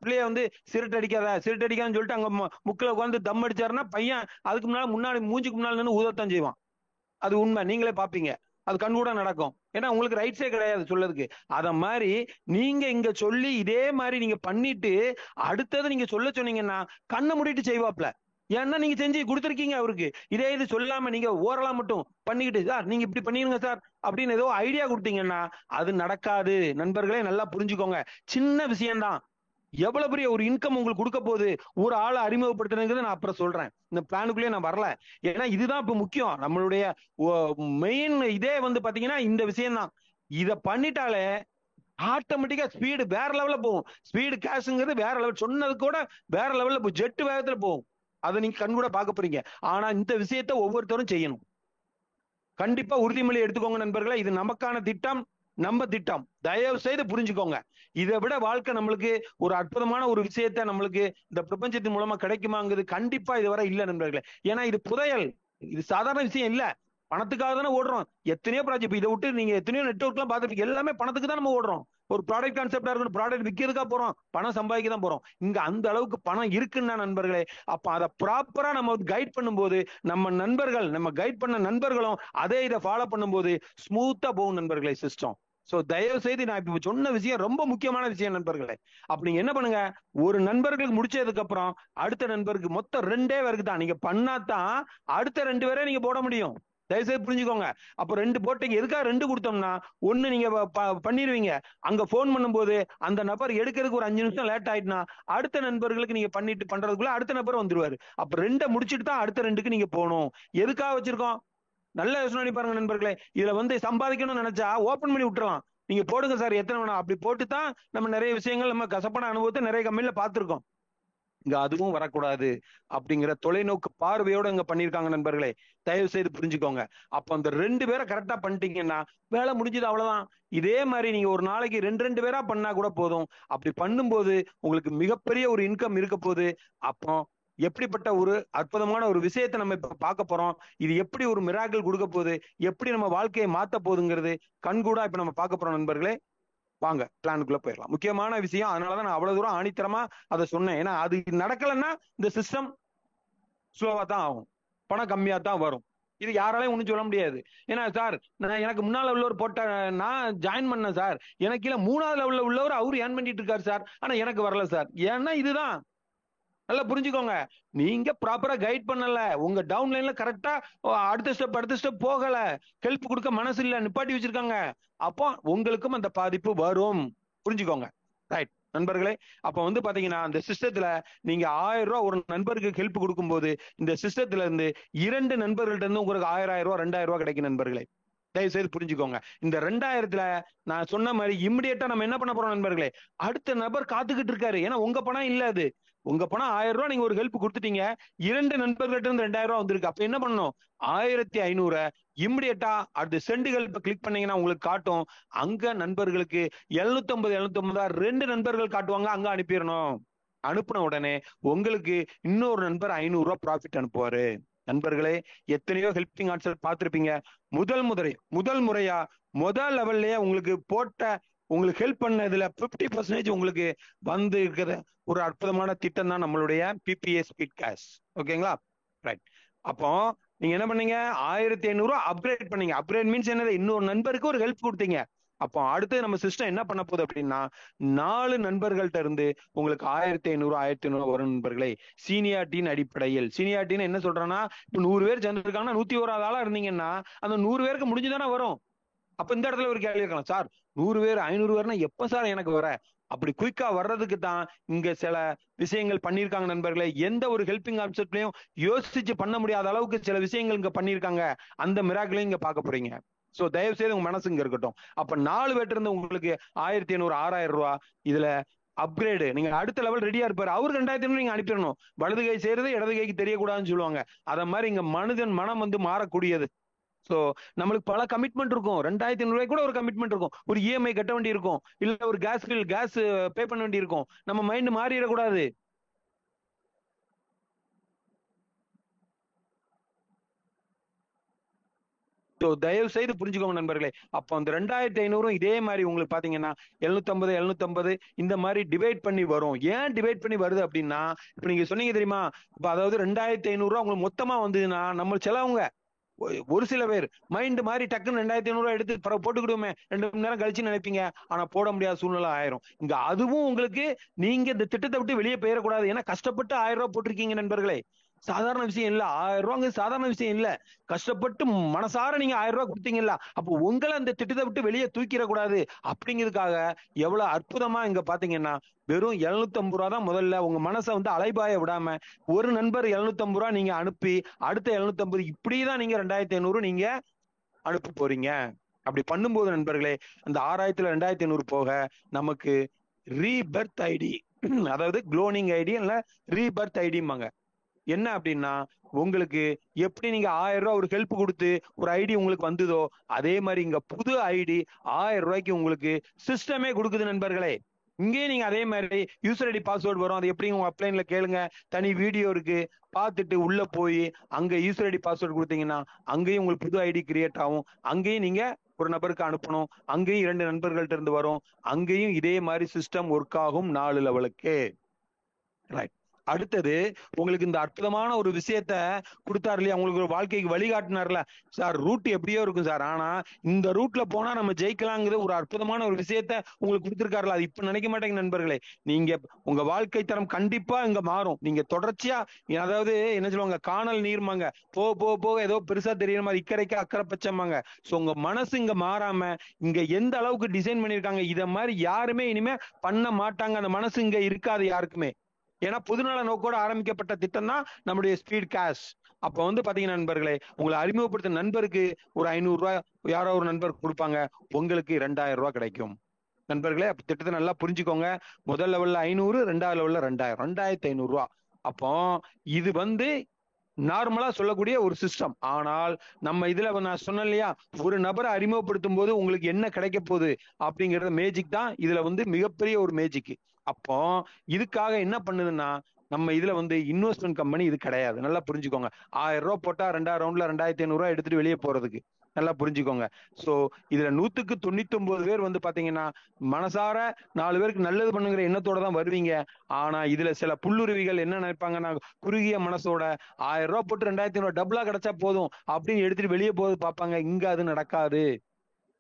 பிள்ளைய வந்து சிரட்டடிக்கான்னு சொல்லிட்டு அங்க முக்கில உட்காந்து தம் அடிச்சாருன்னா பையன் அதுக்கு முன்னாடி மூஞ்சுக்கு முன்னாடி நின்று ஊதத்தான் செய்வான். அது உண்மை, நீங்களே பாப்பீங்க. அது கண் கூட நடக்கும். ஏன்னா உங்களுக்கு ரைட்ஸே கிடையாது சொல்லதுக்கு. அத மாதிரி நீங்க இங்க சொல்லி இதே மாதிரி நீங்க பண்ணிட்டு அடுத்தது நீங்க சொல்ல சொன்னீங்கன்னா கண்ணை மூடிட்டு செய்வாப்ல. ஏன்னா நீங்க செஞ்சு கொடுத்துருக்கீங்க அவருக்கு. இதே இது சொல்லாம நீங்க ஓரலாம் மட்டும் பண்ணிக்கிட்டு சார் நீங்க இப்படி பண்ணிருங்க சார் அப்படின்னு ஏதோ ஐடியா கொடுத்தீங்கன்னா அது நடக்காது. நண்பர்களே நல்லா புரிஞ்சுக்கோங்க. சின்ன விஷயம்தான், எவ்வளவு பெரிய ஒரு இன்கம் உங்களுக்கு கொடுக்க போகுது. ஒரு ஆளை அறிமுகப்படுத்துறதுங்கிறது நான் அப்புறம் சொல்றேன். இந்த பிளானுக்குள்ளே நான் வரல. ஏன்னா இதுதான் இப்ப முக்கியம். நம்மளுடைய மெயின் இதே வந்து பாத்தீங்கன்னா இந்த விஷயம் தான். இத பண்ணிட்டாலே ஆட்டோமேட்டிக்கா ஸ்பீடு வேற லெவல்ல போகும். ஸ்பீடு கேஷுங்கிறது வேற லெவல், சொன்னது கூட வேற லெவல்ல போகும். ஜெட் வேகத்துல போகும். அதை நீங்க கண் கூட பார்க்க போறீங்க. ஆனா இந்த விஷயத்த ஒவ்வொருத்தரும் செய்யணும். கண்டிப்பா உறுதிமொழி எடுத்துக்கோங்க நண்பர்களே. இது நமக்கான திட்டம், நம்ம திட்டம். தயவு செய்து புரிஞ்சுக்கோங்க. இதை விட வாழ்க்கை நம்மளுக்கு ஒரு அற்புதமான ஒரு விஷயத்த நம்மளுக்கு இந்த பிரபஞ்சத்தின் மூலமா கிடைக்குமாங்கிறது கண்டிப்பா இதுவரை இல்ல நண்பர்களே. ஏன்னா இது புதையல், இது சாதாரண விஷயம் இல்ல. பணத்துக்காக தானே ஓடுறோம். எத்தனையோ ப்ராஜெக்ட் இதை விட்டு நீங்க எத்தனையோ நெட்வொர்க் எல்லாம் பார்த்துருப்பீங்க. எல்லாமே பணத்துக்கு தான் நம்ம ஓடுறோம். ஒரு ப்ராடக்ட் கான்செப்டா இருக்கணும், ப்ராடக்ட் விற்கிறதுக்கா போறோம், பணம் சம்பாதிக்க தான் போறோம். இங்க அந்த அளவுக்கு பணம் இருக்குன்னா நண்பர்களே, அப்ப அதை ப்ராப்பரா நம்ம கைட் பண்ணும்போது நம்ம நண்பர்கள், நம்ம கைட் பண்ண நண்பர்களும் அதே இதை ஃபாலோ பண்ணும்போது ஸ்மூத்தா போகும் நண்பர்களே சிஸ்டம். சோ தயவு செய்து நான் இப்ப சொன்ன விஷயம் ரொம்ப முக்கியமான விஷயம் நண்பர்களே. அப்ப நீங்க என்ன பண்ணுங்க, ஒரு நண்பர்களுக்கு முடிச்சதுக்கு அப்புறம் அடுத்த நண்பருக்கு மொத்தம் 2 பேருக்கு தான் நீங்க பண்ணாதான் அடுத்த 2 பேரை நீங்க போட முடியும். தயவுசெய்து புரிஞ்சுக்கோங்க. அப்ப 2 போட்டீங்க. எதுக்காக 2 கொடுத்தோம்னா, 1 நீங்க பண்ணிடுவீங்க. அங்க போன் பண்ணும்போது அந்த நபர் எடுக்கிறதுக்கு ஒரு 5 நிமிஷம் லேட் ஆயிட்டுனா அடுத்த நண்பர்களுக்கு நீங்க பண்றதுக்குள்ள அடுத்த நபர் வந்துருவாரு. அப்ப 2 முடிச்சுட்டு தான் அடுத்த 2க்கு நீங்க போகணும். எதுக்காக வச்சிருக்கோம்? நல்ல யோசனை பண்ணி பாருங்க நண்பர்களே. இதுல வந்து சம்பாதிக்கணும்னு நினைச்சா ஓபன் பண்ணி விட்டுறலாம். நீங்க போடுங்க சார் எத்தனை வேணும் அப்படி போட்டு தான் நம்ம நிறைய விஷயங்கள் நம்ம கசப்பான அனுபவத்தை நிறைய கம்பெனில பார்த்திருக்கோம். இங்க அதுவும் வரக்கூடாது அப்படிங்கிற தொலைநோக்கு பார்வையோட இங்க பண்ணிருக்காங்க நண்பர்களே. தயவு செய்து புரிஞ்சுக்கோங்க. அப்ப அந்த 2 பேரை கரெக்டா பண்ணிட்டீங்கன்னா வேலை முடிஞ்சது, அவ்வளவுதான். இதே மாதிரி நீங்க ஒரு நாளைக்கு 2 பேரா பண்ணா கூட போதும். அப்படி பண்ணும்போது உங்களுக்கு மிகப்பெரிய ஒரு இன்கம் இருக்க போகுது. அப்போ எப்படிப்பட்ட ஒரு அற்புதமான ஒரு விஷயத்தை நம்ம இப்ப பார்க்க போறோம். இது எப்படி ஒரு மிராக்கிள் கொடுக்க போகுது, எப்படி நம்ம வாழ்க்கையை மாத்த போகுதுங்கிறது கண்கூடா இப்ப நம்ம பார்க்க போறோம் நண்பர்களே. வாங்க பிளானுக்குள்ள போயிடலாம். முக்கியமான விஷயம், அதனாலதான் நான் அவ்வளவு தூரம் ஆணித்தரமா அதை சொன்னேன். ஏன்னா அது நடக்கலன்னா இந்த சிஸ்டம் ஸ்லோவா தான் ஆகும், பணம் கம்மியா தான் வரும். இது யாராலையும் ஒண்ணும் சொல்ல முடியாது. ஏன்னா சார் எனக்கு முன்னாள் உள்ளவர் போட்ட நான் ஜாயின் பண்ணேன் சார், எனக்கு கீழே 3வது லெவல்ல உள்ளவர் அவரு ஏர்ன் பண்ணிட்டு இருக்காரு சார், ஆனா எனக்கு வரல சார். ஏன்னா இதுதான் நல்லா புரிஞ்சுக்கோங்க. நீங்க ப்ராப்பரா கைட் பண்ணல, உங்க டவுன் லைன்ல கரெக்டா அடுத்த ஸ்டெப் போகல, ஹெல்ப் கொடுக்க மனசு இல்ல, நிப்பாட்டி வச்சிருக்காங்க. அப்போ உங்களுக்கும் அந்த பாதிப்பு வரும். புரிஞ்சுக்கோங்க. ரைட் நண்பர்களே. அப்ப வந்து பாத்தீங்கன்னா அந்த சிஸ்டத்துல நீங்க 1000 ரூபாய் ஒரு நண்பருக்கு ஹெல்ப் கொடுக்கும்போது இந்த சிஸ்டத்துல இருந்து 2 நண்பர்கள்ட்ட இருந்து உங்களுக்கு 1000 ரூபாய் 2000 ரூபாய் கிடைக்கும் நண்பர்களே. தயவு செய்து புரிஞ்சுக்கோங்க. இந்த 2000த்துல நான் சொன்ன மாதிரி இம்மிடியேட்டா நம்ம என்ன பண்ண போறோம் நண்பர்களே, அடுத்த நபர் காத்துக்கிட்டு இருக்காரு. ஏன்னா உங்க பணம் இல்ல, அது உங்க பணம் 1000 ரூபாய் நீங்க ஒரு ஹெல்ப் கொடுத்துட்டீங்க, 2 நண்பர்கள்ட்ட இருந்து 2000 ரூபாய் வந்திருக்கு. அப்ப என்ன பண்ணணும், 1500 இம்மிடியேட்டா அடுத்த சென்ட் ஹெல்ப் கிளிக் பண்ணீங்கன்னா உங்களுக்கு காட்டும். அங்க நண்பர்களுக்கு 750 2 நண்பர்கள் காட்டுவாங்க, அங்க அனுப்பிடணும். அனுப்புன உடனே உங்களுக்கு இன்னொரு நண்பர் 500 ரூபாய் ப்ராஃபிட் அனுப்புவாரு. நண்பர்களே எத்தனையோ ஹெல்பிங் ஆன்சர் பார்த்திருப்பீங்க. முதல் முறையா முதல் லெவல்லயே உங்களுக்கு போட்ட உங்களுக்கு ஹெல்ப் பண்ணதுல 50% உங்களுக்கு வந்து இருக்கிற ஒரு அற்புதமான திட்டம் தான் நம்மளுடைய பிபிஏ ஸ்பீட் கேஷ். ஓகேங்களா? ரைட். அப்போ நீங்க என்ன பண்ணீங்க, 1500 அப்கிரேட் பண்ணீங்க. அப்கிரேட் மீன்ஸ் என்னது, இன்னொரு நண்பருக்கு ஒரு ஹெல்ப் கொடுத்தீங்க. அப்போ அடுத்து நம்ம சிஸ்டம் என்ன பண்ண போகுது அப்படின்னா, 4 நண்பர்கள்ட்ட இருந்து உங்களுக்கு 1500 வரும் நண்பர்களே. சீனியாரிட்டியின் அடிப்படையில். சீனியாரிட்டின்னு என்ன சொல்றேன்னா, இப்ப 100 பேர் சேர்ந்துருக்காங்கன்னா 101வது ஆளா இருந்தீங்கன்னா அந்த 100 பேருக்கு முடிஞ்சுதானே வரும். அப்ப இந்த இடத்துல ஒரு கேள்வி இருக்கலாம், சார் 100 பேர் 500 பேர்னா எப்ப சார் எனக்கு வர? அப்படி குயிக்கா வர்றதுக்கு தான் இங்க சில விஷயங்கள் பண்ணிருக்காங்க நண்பர்களே. எந்த ஒரு ஹெல்பிங் கான்செப்ட்லயும் யோசிச்சு பண்ண முடியாத அளவுக்கு சில விஷயங்கள் இங்க பண்ணிருக்காங்க. அந்த மிராக்கிளையும் இங்க பார்க்க போறீங்க. சோ தயவு செய்து உங்க மனசு இங்க இருக்கட்டும். அப்ப 4 பேர்ட்ட இருந்து உங்களுக்கு 1500 6000 ரூபாய் இதுல அப்கிரேடு. நீங்க அடுத்த லெவல் ரெடியா இருப்பாரு, அவருக்கு 2500 நீங்க அனுப்பிடணும். வலது கை செய்யறது இடது கைக்கு தெரியக்கூடாதுன்னு சொல்லுவாங்க. அத மாதிரி இங்க மனிதன் மனம் வந்து மாறக்கூடியது. சோ நம்மளுக்கு பல கமிட்மெண்ட் இருக்கும். 2500 ரூபாய் கூட ஒரு கமிட்மெண்ட் இருக்கும். ஒரு இஎம்ஐ கட்ட வேண்டி இருக்கும், இல்ல ஒரு கேஸ் பே பண்ண வேண்டி இருக்கும். நம்ம மைண்ட் மாறிடக்கூடாது. ஸோ தயவு செய்து புரிஞ்சுக்கோங்க நண்பர்களே. அப்போ அந்த 2500 இதே மாதிரி உங்களுக்கு பாத்தீங்கன்னா 750 இந்த மாதிரி டிவைட் பண்ணி வரும். ஏன் டிவைட் பண்ணி வருது அப்படின்னா, இப்ப நீங்க சொன்னீங்க தெரியுமா, இப்ப அதாவது 2500 உங்களுக்கு மொத்தமா வந்ததுன்னா நம்ம செலவுங்க. ஒரு சில பேர் மைண்ட் மாதிரி டக்குன்னு 2500 எடுத்து போட்டுக்கிடுவோமே 2 மணி நேரம் கழிச்சு நினைப்பீங்க. ஆனா போட முடியாத சூழ்நிலை ஆயிரும். இங்க அதுவும் உங்களுக்கு நீங்க இந்த திட்டத்தை விட்டு வெளியே போயிடக்கூடாது. ஏன்னா கஷ்டப்பட்டு 1000 போட்டிருக்கீங்க நண்பர்களே. சாதாரண விஷயம் இல்ல. 1000 சாதாரண விஷயம் இல்ல. கஷ்டப்பட்டு மனசார நீங்க 1000 கொடுத்தீங்கல்ல, அப்போ உங்களை அந்த திட்டத்தை விட்டு வெளியே தூக்கிடக்கூடாது அப்படிங்கிறதுக்காக எவ்வளவு அற்புதமா இங்க பாத்தீங்கன்னா வெறும் 750 தான் முதல்ல உங்க மனசை அலைபாய விடாம ஒரு நண்பர் 750 நீங்க அனுப்பி அடுத்த 750 இப்படிதான் நீங்க 2500 நீங்க அனுப்ப போறீங்க. அப்படி பண்ணும்போது நண்பர்களே அந்த 6000ல 2500 போக நமக்கு ரீபர்த் ஐடி அதாவது குளோனிங் ஐடி இல்ல ரீபர்த் ஐடிம்பாங்க. என்ன அப்படின்னா உங்களுக்கு எப்படி நீங்க 1000 ஒரு ஹெல்ப் கொடுத்து ஒரு ஐடி உங்களுக்கு வந்ததோ அதே மாதிரி இங்க புது ஐடி 1000 உங்களுக்கு சிஸ்டமே கொடுக்குது நண்பர்களே. இங்கேயும் நீங்க அதே மாதிரி யூசர் ஐடி பாஸ்வேர்டு வரும். அது எப்படி உங்க அப்ளைன்ல கேளுங்க, தனி வீடியோ இருக்கு, பார்த்துட்டு உள்ள போய் அங்க யூசர் ஐடி பாஸ்வேர்டு கொடுத்தீங்கன்னா அங்கேயும் உங்களுக்கு புது ஐடி கிரியேட் ஆகும். அங்கேயும் நீங்க ஒரு நபருக்கு அனுப்பணும், அங்கேயும் 2 நண்பர்கள்ட்ட இருந்து வரும், அங்கேயும் இதே மாதிரி சிஸ்டம் ஒர்க் ஆகும் 4 லெவலுக்கு. ரைட். அடுத்தது உங்களுக்கு இந்த அற்புதமான ஒரு விஷயத்த கொடுத்தாரு இல்லையா, உங்களுக்கு ஒரு வாழ்க்கைக்கு வழிகாட்டினார்ல சார். ரூட் எப்படியோ இருக்கும் சார், ஆனா இந்த ரூட்ல போனா நம்ம ஜெயிக்கலாங்கிற ஒரு அற்புதமான ஒரு விஷயத்த உங்களுக்கு கொடுத்திருக்காருல. அது இப்ப நினைக்க மாட்டேங்க நண்பர்களே. நீங்க உங்க வாழ்க்கை தரம் கண்டிப்பா இங்க மாறும். நீங்க தொடர்ச்சியா அதாவது என்ன சொல்லுவாங்க, காணல் நீர்மாங்க, போக ஏதோ பெருசா தெரியற மாதிரி இக்கரைக்கு அக்கறை பச்சைமாங்க. சோ உங்க மனசு இங்க மாறாம இங்க எந்த அளவுக்கு டிசைன் பண்ணிருக்காங்க இத மாதிரி யாருமே இனிமே பண்ண மாட்டாங்க. அந்த மனசு இங்க இருக்காது யாருக்குமே. ஏன்னா பொதுநல நோக்கோட ஆரம்பிக்கப்பட்ட திட்டம் தான் நம்முடைய ஸ்பீட் கேஷ். அப்ப பாத்தீங்கன்னா நண்பர்களே, உங்களை அறிமுகப்படுத்த நண்பருக்கு ஒரு 500 ரூபாய் யாரோ ஒரு நண்பர் கொடுப்பாங்க, உங்களுக்கு 2000 ரூபாய் கிடைக்கும் நண்பர்களே. அப்ப திட்டத்தை நல்லா புரிஞ்சுக்கோங்க. முதல் லெவல்ல 500, 2வது லெவல்ல 2000, 2500 ரூபாய். அப்போ இது நார்மலா சொல்லக்கூடிய ஒரு சிஸ்டம். ஆனால் நம்ம இதுல நான் சொன்னேன் இல்லையா, ஒரு நபரை அறிமுகப்படுத்தும் போது உங்களுக்கு என்ன கிடைக்க போகுது அப்படிங்கறது மேஜிக் தான். இதுல மிகப்பெரிய ஒரு மேஜிக். அப்போ இதுக்காக என்ன பண்ணுதுன்னா நம்ம இதுல இன்வெஸ்ட்மெண்ட் கம்பெனி இது கிடையாது. நல்லா புரிஞ்சுக்கோங்க. 1000 ரூபாய் போட்டா 2வது ரவுண்ட்ல 2500 ரூபாய் எடுத்துட்டு வெளியே போறதுக்கு நல்லா புரிஞ்சுக்கோங்க. சோ இதுல 100க்கு 99 பேர் பாத்தீங்கன்னா மனசார 4 பேருக்கு நல்லது பண்ணுங்கிற எண்ணத்தோட தான் வருவீங்க. ஆனா இதுல சில புல்லுருவிகள் என்ன நினைப்பாங்கன்னா, குறுகிய மனசோட 1000 ரூபாய் போட்டு 2500 டபுளா கிடைச்சா போதும் அப்படின்னு எடுத்துட்டு வெளியே போது பார்ப்பாங்க. இங்க அது நடக்காது.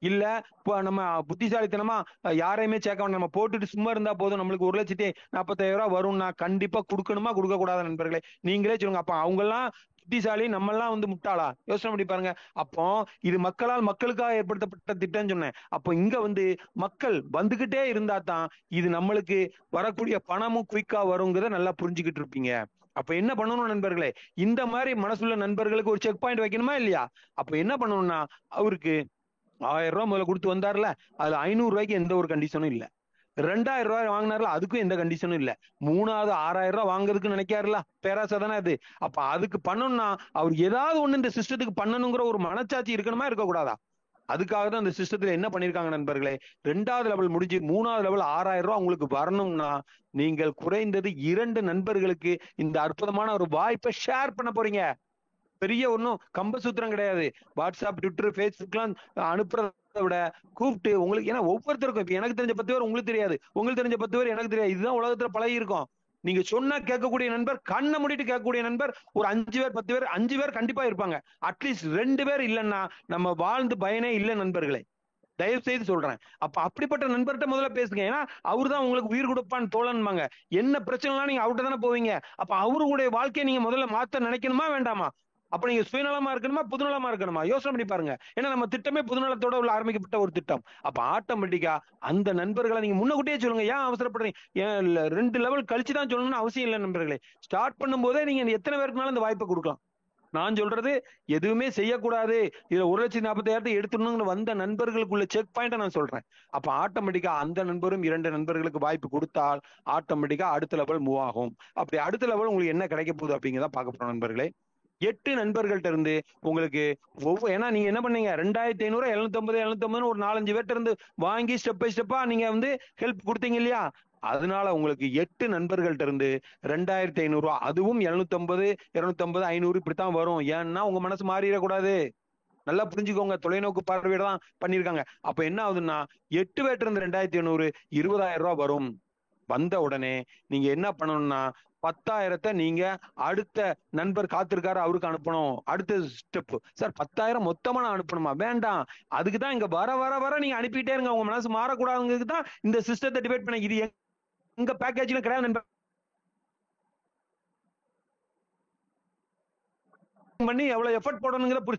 இல்ல இப்ப நம்ம புத்திசாலித்தனமா யாரையுமே சேர்க்க வேண்டாம், நம்ம போட்டுட்டு சும்மா இருந்தா போதும், நம்மளுக்கு 1,40,000 ரூபாய் வரும்னா கண்டிப்பா கொடுக்கணுமா கொடுக்க கூடாது நண்பர்களே, நீங்களே சொல்லுங்க. அப்ப அவங்க எல்லாம் புத்திசாலி, நம்ம எல்லாம் முட்டாளா? யோசனை பண்ணி பாருங்க. அப்போ இது மக்களால் மக்களுக்காக ஏற்படுத்தப்பட்ட திட்டம் சொன்னேன். அப்போ இங்க மக்கள் வந்துகிட்டே இருந்தா தான் இது நம்மளுக்கு வரக்கூடிய பணமும் குயிக்கா வருங்கிறத நல்லா புரிஞ்சுக்கிட்டு இருப்பீங்க. அப்ப என்ன பண்ணணும் நண்பர்களே, இந்த மாதிரி மனசுள்ள நண்பர்களுக்கு ஒரு செக் பாயிண்ட் வைக்கணுமா இல்லையா? அப்ப என்ன பண்ணணும்னா அவருக்கு 1000 ரூபாய் முதல்ல கொடுத்து வந்தார்ல, அதுல 500 ரூபாய்க்கு எந்த ஒரு கண்டிஷனும் இல்ல. 2000 ரூபாய் வாங்கினார்ல, அதுக்கும் எந்த கண்டிஷனும் இல்ல. 3வது 6000 ரூபாய் வாங்குறதுக்கு நினைக்காருல, பேராசை தானே அது. அப்ப அதுக்கு பண்ணணும்னா அவர் ஏதாவது ஒண்ணு இந்த சிஸ்டத்துக்கு பண்ணணுங்கிற ஒரு மனச்சாட்சி இருக்கணுமா இருக்கக்கூடாதா? அதுக்காக தான் இந்த சிஸ்டத்துல என்ன பண்ணிருக்காங்க நண்பர்களே, 2வது லெவல் முடிஞ்சு 3வது லெவல் 6000 ரூபாய் உங்களுக்கு வரணும்னா நீங்கள் குறைந்தது 2 நண்பர்களுக்கு இந்த அற்புதமான ஒரு வாய்ப்பை ஷேர் பண்ண போறீங்க. பெரிய ஒன்னும் கம்பசூத்திரம் கிடையாது. வாட்ஸ்அப், ட்விட்டர், ஃபேஸ்புக்லாம் அனுப்புறத விட கூப்பிட்டு உங்களுக்கு, ஏன்னா ஒவ்வொருத்தருக்கும் இப்ப எனக்கு தெரிஞ்ச 10 பேர் உங்களுக்கு தெரியாது, உங்களுக்கு தெரிஞ்ச 10 பேர் எனக்கு தெரியாது. இதுதான் உலகத்துல பழகி இருக்கும். நீங்க சொன்னா கேட்கக்கூடிய நண்பர், கண்ணை மூடிட்டு கேட்கக்கூடிய நண்பர் ஒரு 5 பேர் 10 பேர் 5 பேர் கண்டிப்பா இருப்பாங்க. அட்லீஸ்ட் 2 பேர் இல்லைன்னா நம்ம வாழ்ந்து பயனே இல்லை நண்பர்களே, தயவு செய்து சொல்றேன். அப்ப அப்படிப்பட்ட நண்பர்கிட்ட முதல்ல பேசுங்க. ஏன்னா அவருதான் உங்களுக்கு உயிர் கொடுப்பான் தோழன்பாங்க. என்ன பிரச்சனைலாம் நீங்க அவர்கிட்ட தானே போவீங்க. அப்ப அவருடைய வாழ்க்கையை நீங்க முதல்ல மாத்த நினைக்கணுமா வேண்டாமா? அப்ப நீங்க சுயநலமா இருக்கணுமா பொதுநலமா இருக்கணுமா? யோசனை பண்ணி பாருங்க. ஏன்னா நம்ம திட்டமே பொதுநலத்தோட உள்ள ஆரம்பிக்கப்பட்ட ஒரு திட்டம். அப்ப ஆட்டோமேட்டிக்கா அந்த நண்பர்களை நீங்க முன்னக்கூட்டியே சொல்லுங்க. ஏன் அவசரப்படுறீங்க? 2 லெவல் கழிச்சுதான் சொல்லணும்னு அவசியம் இல்லை நண்பர்களே. ஸ்டார்ட் பண்ணும் போதே நீங்க எத்தனை பேருக்குனாலும் இந்த வாய்ப்பை கொடுக்கலாம். நான் சொல்றது எதுவுமே செய்யக்கூடாது, இதுல 1,40,000 எடுத்துடணும்னு வந்த நண்பர்களுக்குள்ள செக் பாயிண்ட நான் சொல்றேன். அப்ப ஆட்டோமேட்டிக்கா அந்த நண்பரும் 2 நண்பர்களுக்கு வாய்ப்பு கொடுத்தால் ஆட்டோமேட்டிக்கா அடுத்த லெவல் மூவ் ஆகும். அப்படி அடுத்த லெவல் உங்களுக்கு என்ன கிடைக்க போகுது அப்படிங்கிறத பார்க்க போறோம் நண்பர்களே. 8 நண்பர்கள்ட்ட இருந்து உங்களுக்கு ஏன்னா நீங்க என்ன பண்ணீங்க, 2500, 750 ஒரு 4-5 பேர்ட்ட இருந்து வாங்கி ஸ்டெப் பை ஸ்டெப்பா நீங்க ஹெல்ப் கொடுத்தீங்க இல்லையா? அதனால உங்களுக்கு 8 நண்பர்கள்ட்ட இருந்து 2500 ரூபாய், அதுவும் 750, 250, 500 இப்படித்தான் வரும். ஏன்னா உங்க மனசு மாறிடக்கூடாது. நல்லா புரிஞ்சுக்கோங்க, தொலைநோக்கு பார்வையோட தான் பண்ணிருக்காங்க. அப்ப என்ன ஆகுதுன்னா 8 பேர்ட்ட இருந்து 2500 20,000 ரூபாய் வரும். வந்த உடனே நீங்க என்ன பண்ணணும்னா 10,000 நீங்க அடுத்த நண்பர் காத்திருக்காரு அவருக்கு அனுப்பணும். அடுத்த ஸ்டெப், சார் 10,000 மொத்தமா நான் அனுப்பணுமா? வேண்டாம். அதுக்குதான் இங்க வர வர வர நீங்க அனுப்பிட்டே இருங்க. உங்க மனசு மாறக்கூடாதுங்கிறதுக்கு தான் இந்த சிஸ்டத்தை டிபேட் பண்ண. இது எங்க பேக்கேஜ்ல கிடையாது நண்பர். பண்ணி எவ்வளவு எஃபர்ட் போடணுங்கிறத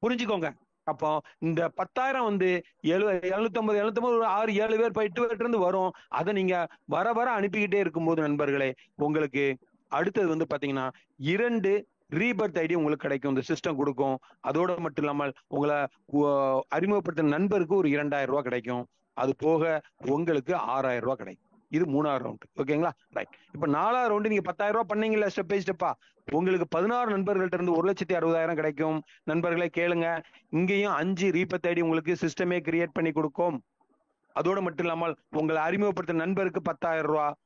புரிஞ்சுக்கோங்க. அப்போ இந்த 10,000 வந்து 750 ஒரு 6 7 பேர் 8 பேர்ட்ட இருந்து வரும். அதை நீங்க வர வர அனுப்பிக்கிட்டே இருக்கும்போது நண்பர்களே, உங்களுக்கு அடுத்தது வந்து பாத்தீங்கன்னா 2 ரீபர்த் ஐடி உங்களுக்கு கிடைக்கும், இந்த சிஸ்டம் கொடுக்கும். அதோட மட்டும் இல்லாமல் உங்களை அறிமுகப்படுத்த நண்பருக்கு ஒரு 2,000 ரூபாய் கிடைக்கும். அது போக உங்களுக்கு 6,000 ரூபாய் கிடைக்கும். இது 3ஆவது ரவுண்ட். ஓகேங்களா? ரைட். இப்ப 4ஆவது ரவுண்டு நீங்க 10,000 ரூபாய் பண்ணீங்கல்ல ஸ்டெப் பை ஸ்டெப்பா, உங்களுக்கு 16 நண்பர்கள்ட்ட இருந்து 1,60,000 கிடைக்கும். நண்பர்களே கேளுங்க, இங்கேயும் 5 ரீபர்த் ஐடி உங்களுக்கு சிஸ்டமே கிரியேட் பண்ணி கொடுக்கும். அதோட மட்டும் இல்லாமல் உங்களை அறிமுகப்படுத்த நண்பருக்கு 10,000 ரூபாய்,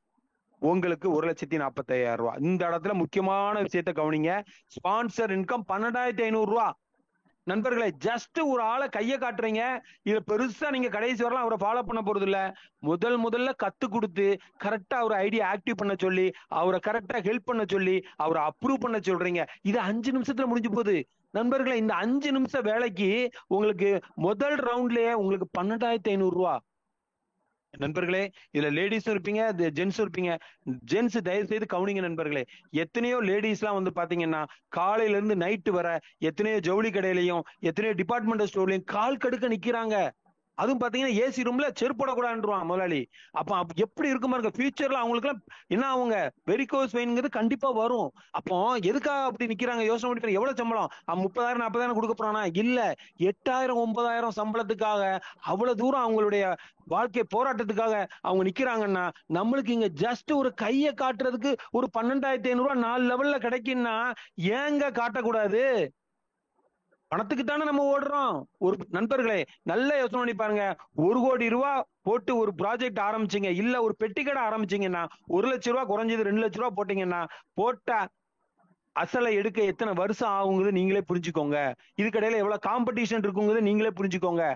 உங்களுக்கு 1,45,000 ரூபாய். இந்த இடத்துல முக்கியமான விஷயத்த கவனிங்க. ஸ்பான்சர் இன்கம் 12,500 ரூபாய். நண்பர்களே, ஜஸ்ட் ஒரு ஆளை கையை காட்டுறீங்க. இத பெருசா நீங்க கடைசி வரலாம் அவரை ஃபாலோ பண்ண போறது இல்ல. முதல்ல கத்து கொடுத்து கரெக்டா அவர் ஐடியா ஆக்டிவ் பண்ண சொல்லி, அவரை கரெக்டா ஹெல்ப் பண்ண சொல்லி, அவரை அப்ரூவ் பண்ண சொல்றீங்க. இது 5 நிமிஷத்துல முடிஞ்சு போகுது. நண்பர்களே, இந்த 5 நிமிஷம் வேலைக்கு உங்களுக்கு முதல் ரவுண்ட்லயே உங்களுக்கு 12,500 ரூபாய். நண்பர்களே, இதுல லேடிஸும் இருப்பீங்க, ஜென்ஸும் இருப்பீங்க. ஜென்ஸ் தயவு செய்து கவனிங்க நண்பர்களே. எத்தனையோ லேடிஸ் எல்லாம் வந்து பாத்தீங்கன்னா காலையில இருந்து நைட்டு வர எத்தனையோ ஜவுளி கடையிலையும் எத்தனையோ டிபார்ட்மெண்டல் ஸ்டோர்லயும் கால் கடுக்க நிக்கிறாங்க. அதுவும் பாத்தீங்கன்னா ஏசி ரூம்ல செருப்போடக்கூடாதுன்றான் முதலாளி. அப்ப எப்படி இருக்கும் பாருங்க. ஃபியூச்சர்ல அவங்களுக்கு எல்லாம் என்ன ஆகுங்க, வெரிகோஸ் வெயின்ங்கிறது கண்டிப்பா வரும். அப்போ எதுக்காக அப்படி நிக்கிறாங்க யோசனை பண்ணி. எவ்வளவு சம்பளம்? 30,000 40,000 கொடுக்க போறானா? இல்ல, 8,000 9,000 சம்பளத்துக்காக அவ்வளவு தூரம் அவங்களுடைய வாழ்க்கை போராட்டத்துக்காக அவங்க நிக்கிறாங்கன்னா, நம்மளுக்கு இங்க ஜஸ்ட் ஒரு கையை காட்டுறதுக்கு ஒரு 12,500 ரூபாய் 4 லெவல்ல கிடைக்குன்னா ஏங்க காட்டக்கூடாது? பணத்துக்கு தானே நம்ம ஓடுறோம். ஒரு நண்பர்களே நல்ல யோசனை பண்ணி பாருங்க. 1 கோடி ரூபாய் போட்டு ஒரு ப்ராஜெக்ட் ஆரம்பிச்சீங்க, இல்ல ஒரு பெட்டி கடை ஆரம்பிச்சீங்கன்னா 1 லட்சம் ரூபாய் குறைஞ்சது 2 லட்சம் ரூபாய் போட்டீங்கன்னா போட்ட அசலை எடுக்க எத்தனை வருஷம் ஆகுங்கிறது நீங்களே புரிஞ்சுக்கோங்க. இதுக்கடையில எவ்வளவு காம்படிஷன் இருக்குங்கிறது நீங்களே புரிஞ்சுக்கோங்க.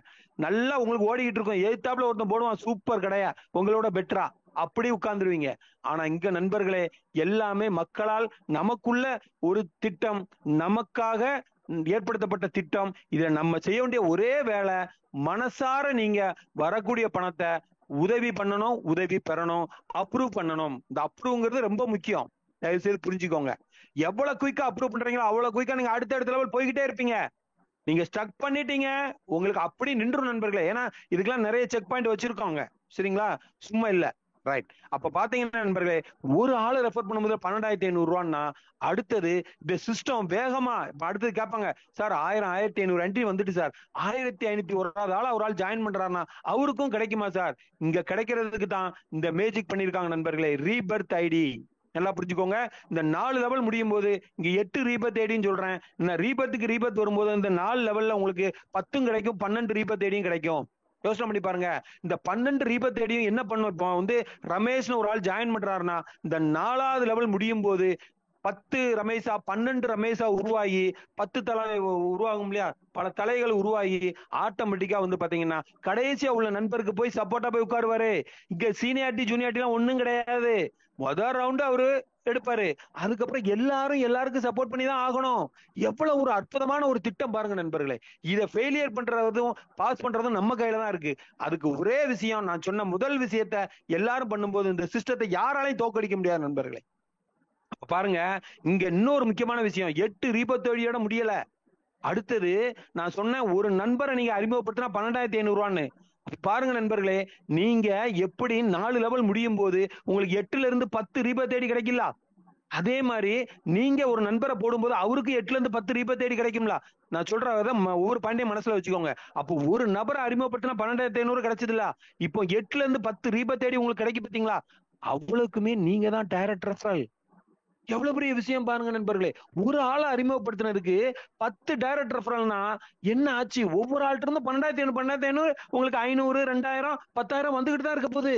நல்லா உங்களுக்கு ஓடிக்கிட்டு இருக்கும். எதிர்த்தாப்புல ஒருத்தன் போடுவான் சூப்பர் கடையா, உங்களோட பெட்டரா, அப்படி உட்கார்ந்துருவீங்க. ஆனா இங்க நண்பர்களே எல்லாமே மக்களால் நமக்குள்ள ஒரு திட்டம், நமக்காக ஏற்படுத்தப்பட்ட திட்டம். இதை நம்ம செய்ய வேண்டிய ஒரே வேலை, மனசார நீங்க வரக்கூடிய பணத்தை உதவி பண்ணணும், உதவி பெறணும், அப்ரூவ் பண்ணணும். இந்த அப்ரூவ்ங்கிறது ரொம்ப முக்கியம். தயவு செய்து புரிஞ்சுக்கோங்க. எவ்வளவு குயிக்கா அப்ரூவ் பண்றீங்களோ அவ்வளவு குயிக்கா நீங்க அடுத்த லெவல் போய்கிட்டே இருப்பீங்க. நீங்க ஸ்டக் பண்ணிட்டீங்க உங்களுக்கு அப்படி நின்றும் நண்பர்களே. ஏன்னா இதுக்கெல்லாம் நிறைய செக் பாயிண்ட் வச்சிருக்காங்க, சரிங்களா? சும்மா இல்ல. ரைட். அப்ப பாத்தீங்கன்னா நண்பர்களே, ஒரு ஆளை ரெஃபர் பண்ணும்போது 12,500 ரூபான்னா அடுத்தது இந்த சிஸ்டம் வேகமா இப்ப அடுத்தது கேட்பாங்க, சார் 1000 1500 என்ட்ரி வந்துட்டு சார் 1501 ஆள் ஒரு ஆள் ஜாயின் பண்றாருன்னா அவருக்கும் கிடைக்குமா சார்? இங்க கிடைக்கிறதுக்கு தான் இந்த மேஜிக் பண்ணிருக்காங்க நண்பர்களே, ரீபர்த் ஐடி. நல்லா புரிஞ்சுக்கோங்க. இந்த 4 லெவல் முடியும் போது இங்க 8 ரீபர்த் ஐடின்னு சொல்றேன். இந்த ரீபர்த் வரும்போது இந்த 4 லெவல்ல உங்களுக்கு 10 கிடைக்கும், 12 ரீபர்த் ஐடியும் கிடைக்கும். யோசனை பண்ணி பாருங்க. இந்த 12 ரீபர்த் ஐடியும் என்ன பண்ணும்? இப்போ வந்து ரமேஷ்னு ஒரு ஆள் ஜாயின் பண்றாருன்னா இந்த 4வது லெவல் முடியும் போது 10 ரமேஷா 12 ரமேஷா உருவாகி 10 தலை உருவாகும் இல்லையா, பல தலைகள் உருவாகி ஆட்டோமேட்டிக்கா வந்து பாத்தீங்கன்னா கடைசியா உள்ள நண்பருக்கு போய் சப்போர்ட்டா போய் உட்காருவாரு. இங்க சீனியாரிட்டி ஜூனியாரிட்டி எல்லாம் ஒண்ணும் கிடையாது. முதல் ரவுண்டு அவரு எடுப்பாரு, அதுக்கப்புறம் எல்லாருக்கும் சப்போர்ட் பண்ணி தான் ஆகணும். எவ்வளவு ஒரு அற்புதமான ஒரு திட்டம் பாருங்க நண்பர்களே. இதை ஃபெயிலியர் பண்றதும் பாஸ் பண்றதும் நம்ம கையில தான் இருக்கு. அதுக்கு ஒரே விஷயம், நான் சொன்ன முதல் விஷயத்த எல்லாரும் பண்ணும்போது இந்த சிஸ்டத்தை யாராலையும் தோக்கடிக்க முடியாது நண்பர்களே. பாருங்க, இங்க இன்னொரு முக்கியமான விஷயம், 8 ரீபர்த் ஐடியோட முடியல. அடுத்தது நான் சொன்ன ஒரு நண்பரை நீங்க அறிமுகப்படுத்தினா 12,500 ரூபான்னு. பாருங்க நண்பர்களே, நீங்க எப்படி 4 லெவல் முடியும் போது உங்களுக்கு 8ல இருந்து 10 ரீபர்த் ஐடி கிடைக்கல, அதே மாதிரி நீங்க ஒரு நண்பரை போடும்போது அவருக்கு 8ல இருந்து 10 ரீபர்த் ஐடி கிடைக்கும்ல. நான் சொல்றத ஒவ்வொரு பாயிண்டையும் மனசுல வச்சுக்கோங்க. அப்போ ஒரு நபரை அறிமுகப்படுத்தினா 12,500 கிடைச்சதுல, இப்போ 8ல இருந்து 10 ரீபர்த் ஐடி உங்களுக்கு கிடைக்கும் பாத்தீங்களா? அவ்வளவுக்குமே நீங்க தான் டைரக்ட் ரெஃபரல். எவ்வளவு பெரிய விஷயம் பாருங்க நண்பர்களே. ஒரு ஆளை அறிமுகப்படுத்தினதுக்கு 10 டைரக்ட் ரெஃபரல்னா என்ன ஆச்சு? ஒவ்வொரு ஆள்கிட்ட இருந்து 12,500 உங்களுக்கு 500 2000 10,000 வந்துகிட்டு தான் இருக்க போகுது.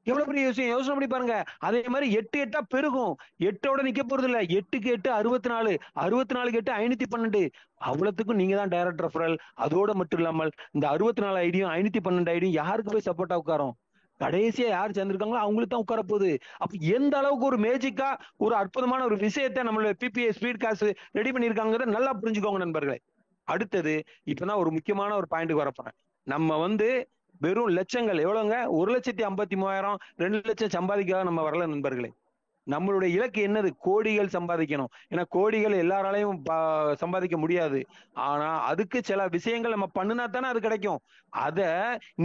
எவ்வளவு பெரிய விஷயம், யோசனை பண்ணி பாருங்க. அதே மாதிரி 8 8 பெருகும். 8ஓட நிக்க போறது இல்ல. 8க்கு 8 64, 64க்கு 8 512. அவ்வளவுக்கும் நீங்க தான் டைரக்டர் ரெஃபரல். அதோட மட்டும் இல்லாமல் இந்த 64 ஐடியும் 512 ஐடியும் யாருக்கு போய் சப்போர்ட்டா உட்காரும்? கடைசியா யார் சேர்ந்திருக்காங்களோ அவங்களுக்கு தான் உட்கார போகுது. அப்ப எந்த அளவுக்கு ஒரு மேஜிக்கா ஒரு அற்புதமான ஒரு விஷயத்தை நம்மளோட பிபிஏ ஸ்பீட் காசு ரெடி பண்ணிருக்காங்கிறத நல்லா புரிஞ்சுக்கோங்க நண்பர்களே. அடுத்தது இப்பதான் ஒரு முக்கியமான ஒரு பாயிண்ட்டுக்கு வரப்போறேன். நம்ம வெறும் லட்சங்கள் எவ்வளவுங்க, 1,53,000 2 லட்சம் சம்பாதிக்காத நம்ம வரல நண்பர்களே. நம்மளுடைய இலக்கு என்னது? கோடிகள் சம்பாதிக்கணும். ஏன்னா கோடிகள் எல்லாராலையும் சம்பாதிக்க முடியாது. ஆனா அதுக்கு சில விஷயங்கள் நம்ம பண்ணுனா தானே அது கிடைக்கும். அத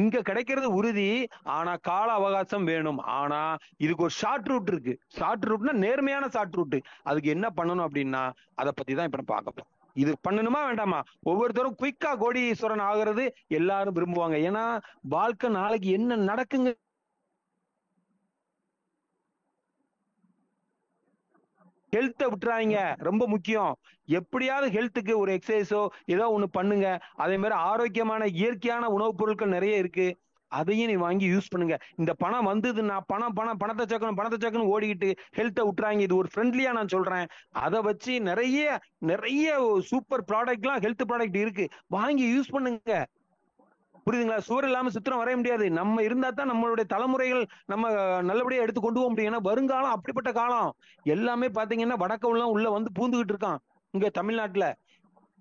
இங்க கிடைக்கிறது உறுதி. ஆனா கால அவகாசம் வேணும். ஆனா இதுக்கு ஒரு ஷார்ட் ரூட் இருக்கு. ஷார்ட் ரூட்னா நேர்மையான ஷார்ட் ரூட். அதுக்கு என்ன பண்ணணும் அப்படின்னா அதை பத்தி தான் இப்ப நம்ம பார்க்க போறோம். இது பண்ணணுமா வேண்டாமா? ஒவ்வொருத்தரும் குயிக்கா கோடீஸ்வரன் ஆகிறது எல்லாரும் விரும்புவாங்க. ஏன்னா வாழ்க்கை நாளைக்கு என்ன நடக்குங்க ஹெல்த்தை விட்டுறாங்க, ரொம்ப முக்கியம். எப்படியாவது ஹெல்த்துக்கு ஒரு எக்ஸசைஸோ ஏதோ ஒண்ணு பண்ணுங்க. அதே மாதிரி ஆரோக்கியமான இயற்கையான உணவுப் பொருட்கள் நிறைய இருக்கு. அதையும் நீ வாங்கி யூஸ் பண்ணுங்க. இந்த பணம் வந்ததுன்னா பணத்தை சேர்க்கணும் ஓடிக்கிட்டு ஹெல்த்தை விட்டுறாங்க. இது ஒரு ஃப்ரெண்ட்லியா நான் சொல்றேன். அதை வச்சு நிறைய சூப்பர் ப்ராடக்ட்லாம் ஹெல்த் ப்ராடக்ட் இருக்கு, வாங்கி யூஸ் பண்ணுங்க. புரியுதுங்களா? சுவர் இல்லாம சித்திரம் வரைய முடியாது. நம்ம இருந்தா தான் நம்மளுடைய தலைமுறைகள் நம்ம நல்லபடியா எடுத்து கொண்டு போக முடியும். ஏன்னா வருங்காலம் அப்படிப்பட்ட காலம். எல்லாமே பாத்தீங்கன்னா வடக்க உள்ள வந்து பூந்துகிட்டு இருக்கான். இங்க தமிழ்நாட்டுல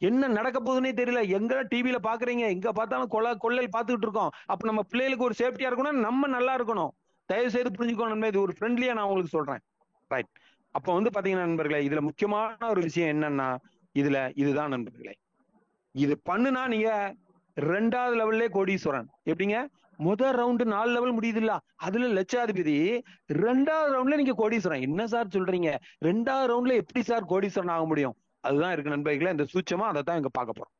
என்ன நடக்க போகுதுன்னே தெரியல. எங்க டிவியில பாக்குறீங்க, எங்க பார்த்தாலும் கொள்ளை பார்த்துக்கிட்டு இருக்கோம். அப்ப நம்ம பிள்ளைகளுக்கு ஒரு சேஃப்டியா இருக்கணும், நம்ம நல்லா இருக்கணும். தயவு செய்து புரிஞ்சுக்கணும். இது ஒரு ஃப்ரெண்ட்லியா நான் உங்களுக்கு சொல்றேன். ரைட். அப்ப பாத்தீங்கன்னா நண்பர்களே, இதுல முக்கியமான ஒரு விஷயம் என்னன்னா இதுதான் நண்பர்களே. இது பண்ணுனா நீங்க 2வது லெவல்லே கோடீஸ்வரன். எப்படிங்க? முதல் ரவுண்டு 4 லெவல் முடியுது இல்ல, அதுல லட்சாதிபதி. 2வது ரவுண்ட்ல நீங்க கோடீஸ்வரன். என்ன சார் சொல்றீங்க? 2வது ரவுண்ட்ல எப்படி சார் கோடீஸ்வரன் ஆக முடியும்? அதுதான் இருக்கு நண்பர்களே. இந்த சூட்சமா அதை தான் இங்க பார்க்க போறோம்.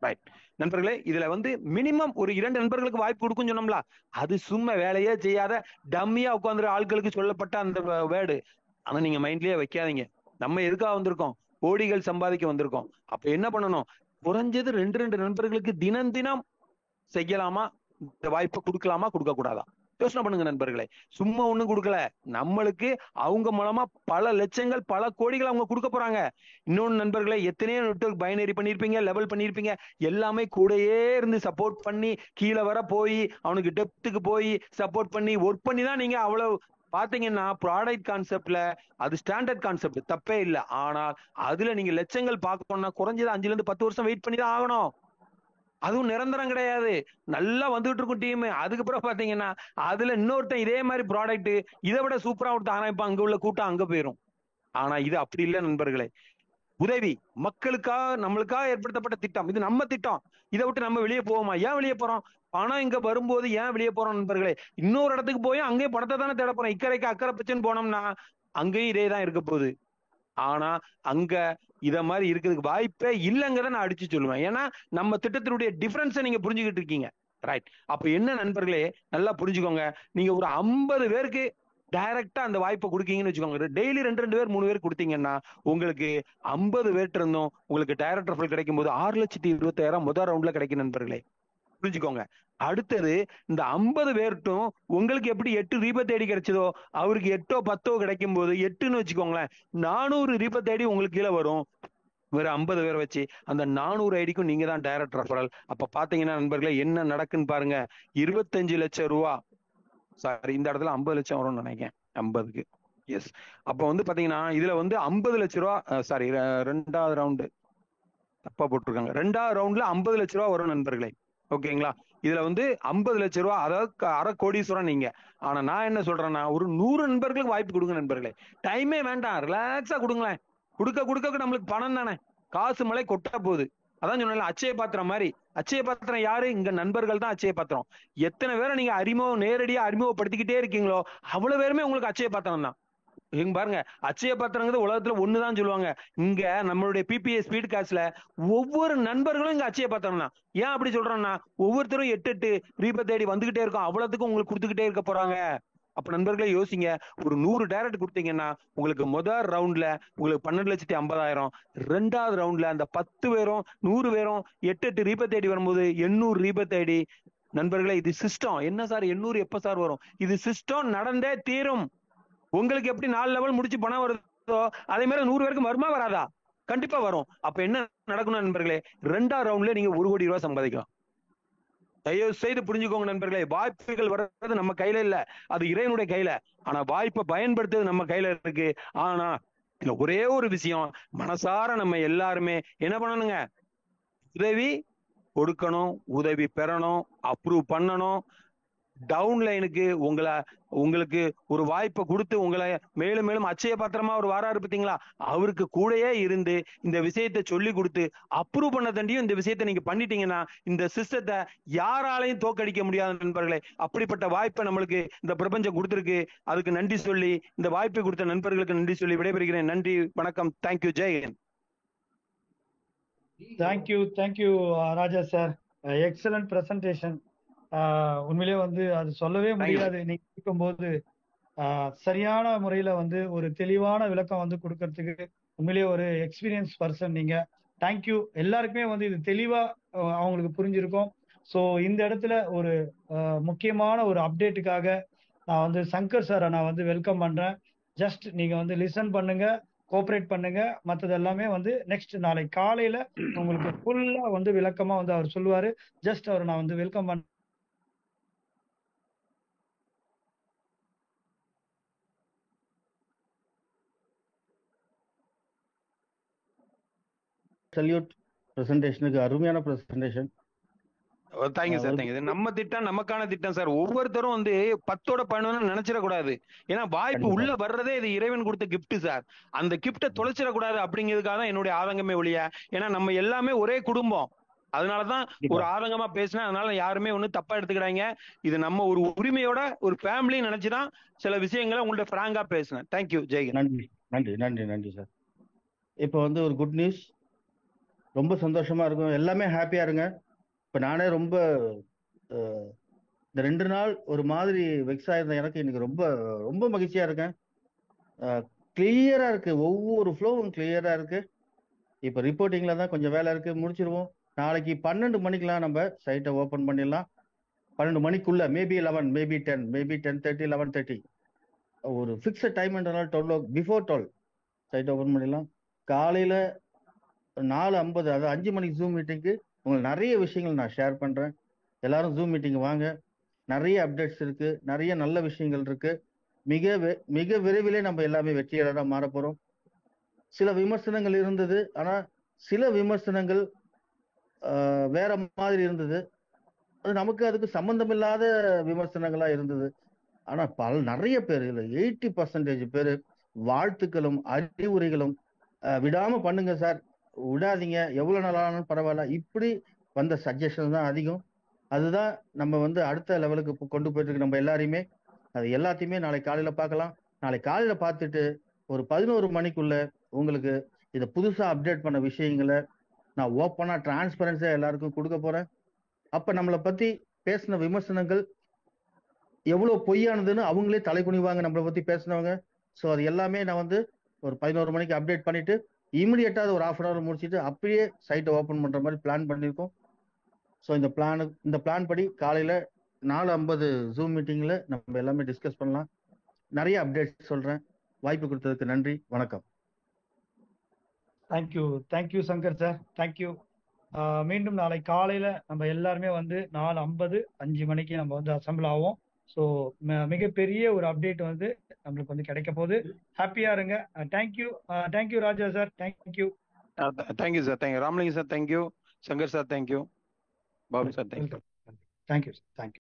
ரைட் நண்பர்களே, இதுல மினிமம் ஒரு 2 நண்பர்களுக்கு வாய்ப்பு கொடுக்கும் சொன்னோம்ல, அது சும்மா வேலையே செய்யாத டம்மியா உட்கார்ந்து ஆட்களுக்கு சொல்லப்பட்ட அந்த வேர்டு. ஆனா நீங்க மைண்ட்லயே வைக்காதீங்க. நம்ம எதுக்காக வந்திருக்கோம்? கோடிகள் சம்பாதிக்க வந்திருக்கோம். அப்ப என்ன பண்ணணும்? குறைஞ்சது 2 நண்பர்களுக்கு தினம் செய்யலாமா? இந்த வாய்ப்பை கொடுக்கலாமா, கொடுக்க கூடாதா? யோசனை பண்ணுங்க நண்பர்களே. சும்மா ஒண்ணும் கொடுக்கல, நம்மளுக்கு அவங்க மூலமா பல லட்சங்கள் பல கோடிகள் அவங்க கொடுக்க போறாங்க. இன்னொன்னு நண்பர்களே, எத்தனையோ நெட்வொர்க் பைனரி பண்ணிருப்பீங்க, லெவல் பண்ணிருப்பீங்க. எல்லாமே கூடயே இருந்து சப்போர்ட் பண்ணி கீழே வர போய் அவனுக்கு டெப்த்துக்கு போய் சப்போர்ட் பண்ணி ஒர்க் பண்ணி தான் நீங்க அவ்வளவு பாத்தீங்கன்னா ப்ராடக்ட் கான்செப்ட்ல அது ஸ்டாண்டர்ட் கான்செப்ட், தப்பே இல்லை. ஆனால் அதுல நீங்க லட்சங்கள் பார்க்கணும்னா குறைஞ்சது 5 to 10 வருஷம் வெயிட் பண்ணி தான் ஆகணும். அதுவும் நிரந்தரம் கிடையாது. நல்லா வந்துட்டு இருக்கும் டீம். அதுக்கப்புறம் பாத்தீங்கன்னா அதுல இன்னொருத்தன் இதே மாதிரி ப்ராடக்ட் இதை விட சூப்பரா ஒருத்தன் ஆரம்பிப்பான். அங்க உள்ள கூட்டம் அங்க போயிரும். ஆனா இது அப்படி இல்லை நண்பர்களே. உதவி மக்களுக்காக நம்மளுக்காக ஏற்படுத்தப்பட்ட திட்டம். இது நம்ம திட்டம். இதை விட்டு நம்ம வெளியே போவோமா? ஏன் வெளியே போறோம்? பணம் இங்க வரும்போது ஏன் வெளியே போறோம் நண்பர்களே? இன்னொரு இடத்துக்கு போய் அங்கேயும் பணத்தை தானே தேட போறோம். இக்கரைக்கு அக்கறை பிரச்சனை போனோம்னா அங்கேயும் இதே தான் இருக்க போகுது. ஆனா அங்க இத மாதிரி இருக்கிறதுக்கு வாய்ப்பே இல்லைங்கிறத நான் அடிச்சு சொல்லுவேன். ஏன்னா நம்ம திட்டத்தினுடைய டிஃபரன்ஸை நீங்க புரிஞ்சுக்கிட்டு இருக்கீங்க. ரைட். அப்ப என்ன நண்பர்களே, நல்லா புரிஞ்சுக்கோங்க. நீங்க ஒரு 50 பேருக்கு டைரக்டா அந்த வாய்ப்பை கொடுக்கீங்கன்னு வச்சுக்கோங்க. டெய்லி 2 பேர் 3 பேர் கொடுத்தீங்கன்னா உங்களுக்கு 50 பேர்ட்டு இருந்தும் உங்களுக்கு டைரக்ட் ரெஃபரல் கிடைக்கும் போது 6,20,000 முதல் ரவுண்ட்ல கிடைக்கும் நண்பர்களே. புரிஞ்சுக்கோங்க. அடுத்தது இந்த 50 பேர்ட்டும் உங்களுக்கு எப்படி 8 ரீபத் ஐடி கிடைச்சதோ அவருக்கு 8ஓ 10ஓ கிடைக்கும் போது 8ன்னு வச்சுக்கோங்களேன், 400 ரீபத் ஐடி உங்களுக்கு கீழே வரும். வேற 50 பேர் வச்சு அந்த 400 ஐடிக்கும் நீங்க தான் டைரக்ட் ரெஃபரல். அப்ப பாத்தீங்கன்னா நண்பர்களே என்ன நடக்குன்னு பாருங்க. 25 லட்சம் ரூபா, சாரி இந்த இடத்துல 50 லட்சம் வரும்னு நினைக்கிறேன். 50க்கு எஸ். அப்ப பாத்தீங்கன்னா இதுல 50 லட்சம் ரூபா, சாரி 2வது ரவுண்டு தப்பா போட்டிருக்காங்க. 2வது ரவுண்ட்ல 50 லட்சம் ரூபா வரும் நண்பர்களே. ஓகேங்களா? இதுல 50 லட்சம் ரூபா, அதாவது அரை கோடீஸ்வரன் நீங்க. ஆனா நான் என்ன சொல்றேன்னா ஒரு 100 நண்பர்களுக்கு வாய்ப்பு கொடுங்க நண்பர்களே. டைமே வேண்டாம், ரிலாக்ஸா கொடுங்களேன். கொடுக்க நம்மளுக்கு பணம் தானே, காசு மலை கொட்ட போகுது. அதான் சொன்ன அச்சய பாத்திரம் மாதிரி. அச்சய பாத்திரம் யாரு? இங்க நண்பர்கள் தான் அச்சய பாத்திரம். எத்தனை பேரை நீங்க நேரடியா அறிமுகப்படுத்திக்கிட்டே இருக்கீங்களோ அவ்வளவு பேருமே உங்களுக்கு அச்சய பாத்திரம் தான். இங்க பாருங்க, அச்சய பாத்திரங்கிறது உலகத்துல ஒண்ணுதான் சொல்லுவாங்க. இங்க நம்மளுடைய பிபிஏ ஸ்பீட் காஸ்ட்ல ஒவ்வொரு நண்பர்களும் இங்க அச்சய பாத்திரம் தான். ஏன் அப்படி சொல்றோம்னா ஒவ்வொருத்தரும் 8 ரீபத் ஐடி வந்துகிட்டே இருக்கும். அவ்வளவுக்கும் உங்களுக்கு கொடுத்துக்கிட்டே இருக்க போறாங்க. அப்ப நண்பர்களே யோசிங்க, ஒரு 100 டைரக்ட் கொடுத்தீங்கன்னா உங்களுக்கு முதல் ரவுண்ட்ல உங்களுக்கு 12,50,000, 2வது ரவுண்ட்ல அந்த 10 பேரும் 100 பேரும் 8 ரீபத் ஐடி வரும்போது 800 ரீபத் ஐடி நண்பர்களே, இது சிஸ்டம். என்ன சார் 800 எப்ப சார் வரும்? இது சிஸ்டம், நடந்தே தீரும். உங்களுக்கு எப்படி 4 லெவல் முடிச்சு பணம் வருதோ அதே மாதிரி 100 பேருக்கு வருமா வராதா? கண்டிப்பா வரும். அப்ப என்ன நடக்கணும் நண்பர்களே? 2ஆம் ரவுண்ட்ல நீங்க 1 கோடி ரூபாய் சம்பாதிக்கலாம். தயவு செய்து புரிஞ்சுக்கோங்க நண்பர்களே, வாய்ப்புகள் வர்றது நம்ம கையில இல்ல, அது இறைவனுடைய கையில. ஆனா வாய்ப்பை பயன்படுத்துறது நம்ம கையில இருக்கு. ஆனா இல்ல, ஒரே ஒரு விஷயம், மனசார நம்ம எல்லாருமே என்ன பண்ணணுங்க? உதவி கொடுக்கணும், உதவி பெறணும், அப்ரூவ் பண்ணணும். டவுன்லைனுக்கு உங்களுக்கு ஒரு வாய்ப்பை கொடுத்து உங்களை மேலும் மேலும் அச்சய பாத்திரமா ஒரு வாராரு பார்த்தீங்களா, அவருக்கு கூடயே இருந்து இந்த விஷயத்தை சொல்லி கொடுத்து அப்ரூவ் பண்ண தண்டியும் இந்த விஷயத்தை நீங்க பண்ணிட்டீங்கன்னா இந்த சிஸ்டத்தை யாராலையும் தோக்கடிக்க முடியாத நண்பர்களே. அப்படிப்பட்ட வாய்ப்பை நம்மளுக்கு இந்த பிரபஞ்சம் கொடுத்திருக்கு. அதுக்கு நன்றி சொல்லி, இந்த வாய்ப்பை கொடுத்த நண்பர்களுக்கு நன்றி சொல்லி விடைபெறுகிறேன். நன்றி, வணக்கம். Thank you. Jayan. Thank you Raja sir. Excellent presentation. உண்மையிலேயே வந்து அது சொல்லவே முடியாது. நீங்க இருக்கும்போது சரியான முறையில வந்து ஒரு தெளிவான விளக்கம் வந்து கொடுக்கறதுக்கு உண்மையிலேயே ஒரு எக்ஸ்பீரியன்ஸ் பர்சன் நீங்க. தேங்க்யூ. எல்லாருக்குமே வந்து இது தெளிவா அவங்களுக்கு புரிஞ்சிருக்கும். ஸோ இந்த இடத்துல ஒரு முக்கியமான ஒரு அப்டேட்டுக்காக நான் வந்து சங்கர் சாரை நான் வந்து வெல்கம் பண்றேன். ஜஸ்ட் நீங்க வந்து லிசன் பண்ணுங்க, கோஆபரேட் பண்ணுங்க. மற்றது எல்லாமே வந்து நெக்ஸ்ட் நாளை காலையில உங்களுக்கு ஃபுல்லா வந்து விளக்கமா வந்து அவர் சொல்லுவாரு. ஜஸ்ட் அவரை நான் வந்து வெல்கம் பண்ண சல்யூட். பிரசன்டேஷனுக்கு அருமையான பிரசன்டேஷன். Thank you sir. தேங்க்யூ. நம்ம திட்டம் நமக்கான திட்டம் சார். ஒவ்வொருத்தரும் வந்து 10ஓட 11 நினைச்சிடக்கூடாது. ஏன்னா வாய்ப்பு உள்ள வர்றதே இது இறைவன் கொடுத்த கிஃப்ட் சார். அந்த கிஃப்டை தொலைச்சிடக்கூடாது அப்படிங்கிறதுக்காக தான் என்னுடைய ஆதங்கமே ஒழிய. ஏன்னா நம்ம எல்லாமே ஒரே குடும்பம், அதனாலதான் ஒரு ஆதங்கமா பேசினேன். அதனால யாருமே ஒண்ணு தப்பா எடுத்துக்கிறாங்க. இது நம்ம ஒரு உரிமையோட ஒரு ஃபேமிலி நினைச்சுதான் சில விஷயங்களை உங்கள்ட்ட பிராங்கா பேசினேன். தேங்க்யூ. ஜெய். நன்றி நன்றி நன்றி நன்றி சார். இப்போ வந்து ஒரு குட் நியூஸ், ரொம்ப சந்தோஷமா இருக்கும். எல்லாமே ஹாப்பியா இருங்க. இப்போ நானே ரொம்ப இந்த 2 நாள் ஒரு மாதிரி வெக்ஸ் ஆயிருந்தேன். எனக்கு இன்னைக்கு ரொம்ப ரொம்ப மகிழ்ச்சியா இருக்கேன். கிளியரா இருக்கு, ஒவ்வொரு ஃப்ளோவும் கிளியரா இருக்கு. இப்போ ரிப்போர்ட்டிங்ல தான் கொஞ்சம் வேலை இருக்கு, முடிச்சிருவோம். நாளைக்கு 12 மணிக்கெல்லாம் நம்ம சைட்டை ஓப்பன் பண்ணிடலாம். 12 மணிக்குள்ள, மேபி 11, மேபி 10, மேபி 10:30, 11:30. ஒரு ஃபிக்ஸட் டைம்ன்றனால 12 பிஃபோர் 12 சைட்டை ஓப்பன் பண்ணிடலாம். காலையில 4:50, அதாவது 5 மணிக்கு ஜூம் மீட்டிங்க்கு உங்களுக்கு நிறைய விஷயங்கள் நான் ஷேர் பண்றேன். எல்லாரும் ஜூம் மீட்டிங் வாங்க. நிறைய அப்டேட்ஸ் இருக்கு, நிறைய நல்ல விஷயங்கள் இருக்கு. மிக விரைவிலே நம்ம எல்லாமே வெற்றியாளராக மாற போறோம். சில விமர்சனங்கள் இருந்தது, ஆனா சில விமர்சனங்கள் வேற மாதிரி இருந்தது. அது நமக்கு அதுக்கு சம்பந்தம் இல்லாத விமர்சனங்களா இருந்தது. ஆனா நிறைய பேர், இதுல 80% பேர் வாழ்த்துக்களும் அறிவுரைகளும், விடாம பண்ணுங்க சார், விடாதீங்க, எவ்வளவு நாளாலும் பரவாயில்ல, இப்படி வந்த சஜஷன் தான் அதிகம். அதுதான் நம்ம வந்து அடுத்த லெவலுக்கு கொண்டு போயிட்டு இருக்கு நம்ம எல்லாரையுமே. அது எல்லாத்தையுமே நாளை காலையில பார்க்கலாம். நாளை காலையில பார்த்துட்டு ஒரு 11 மணிக்குள்ள உங்களுக்கு இதை புதுசா அப்டேட் பண்ண விஷயங்களை நான் ஓப்பனா டிரான்ஸ்பரன்ஸா எல்லாருக்கும் கொடுக்க போறேன். அப்ப நம்மளை பத்தி பேசின விமர்சனங்கள் எவ்வளவு பொய்யானதுன்னு அவங்களே தலை குனிவாங்க, நம்மளை பத்தி பேசினவங்க. ஸோ அது எல்லாமே நான் வந்து ஒரு 11 மணிக்கு அப்டேட் பண்ணிட்டு இமிடியேட்டா ஒரு 1/2 hour முடிச்சுட்டு அப்படியே சைட்டை ஓப்பன் பண்ற மாதிரி பிளான் பண்ணியிருக்கோம். ஸோ இந்த பிளான் படி காலையில 4:50 ஜூம் மீட்டிங்ல நம்ம எல்லாமே டிஸ்கஸ் பண்ணலாம். நிறைய அப்டேட் சொல்றேன். வாய்ப்பு கொடுத்ததுக்கு நன்றி, வணக்கம். Thank you Shankar sir. தேங்க்யூ. மீண்டும் நாளை காலையில நம்ம எல்லாருமே வந்து 4:50 5 மணிக்கு நம்ம வந்து அசம்பிள் ஆகும். ஸோ மிகப்பெரிய ஒரு அப்டேட் வந்து நம்மளுக்கு வந்து கிடைக்க போகுது. ஹாப்பியா இருங்க. Thank you Raja sir. Thank you sir. Thank you Ramalinga sir. Thank you Shankar sir. Thank you Babu sir. Thank you. Thank you.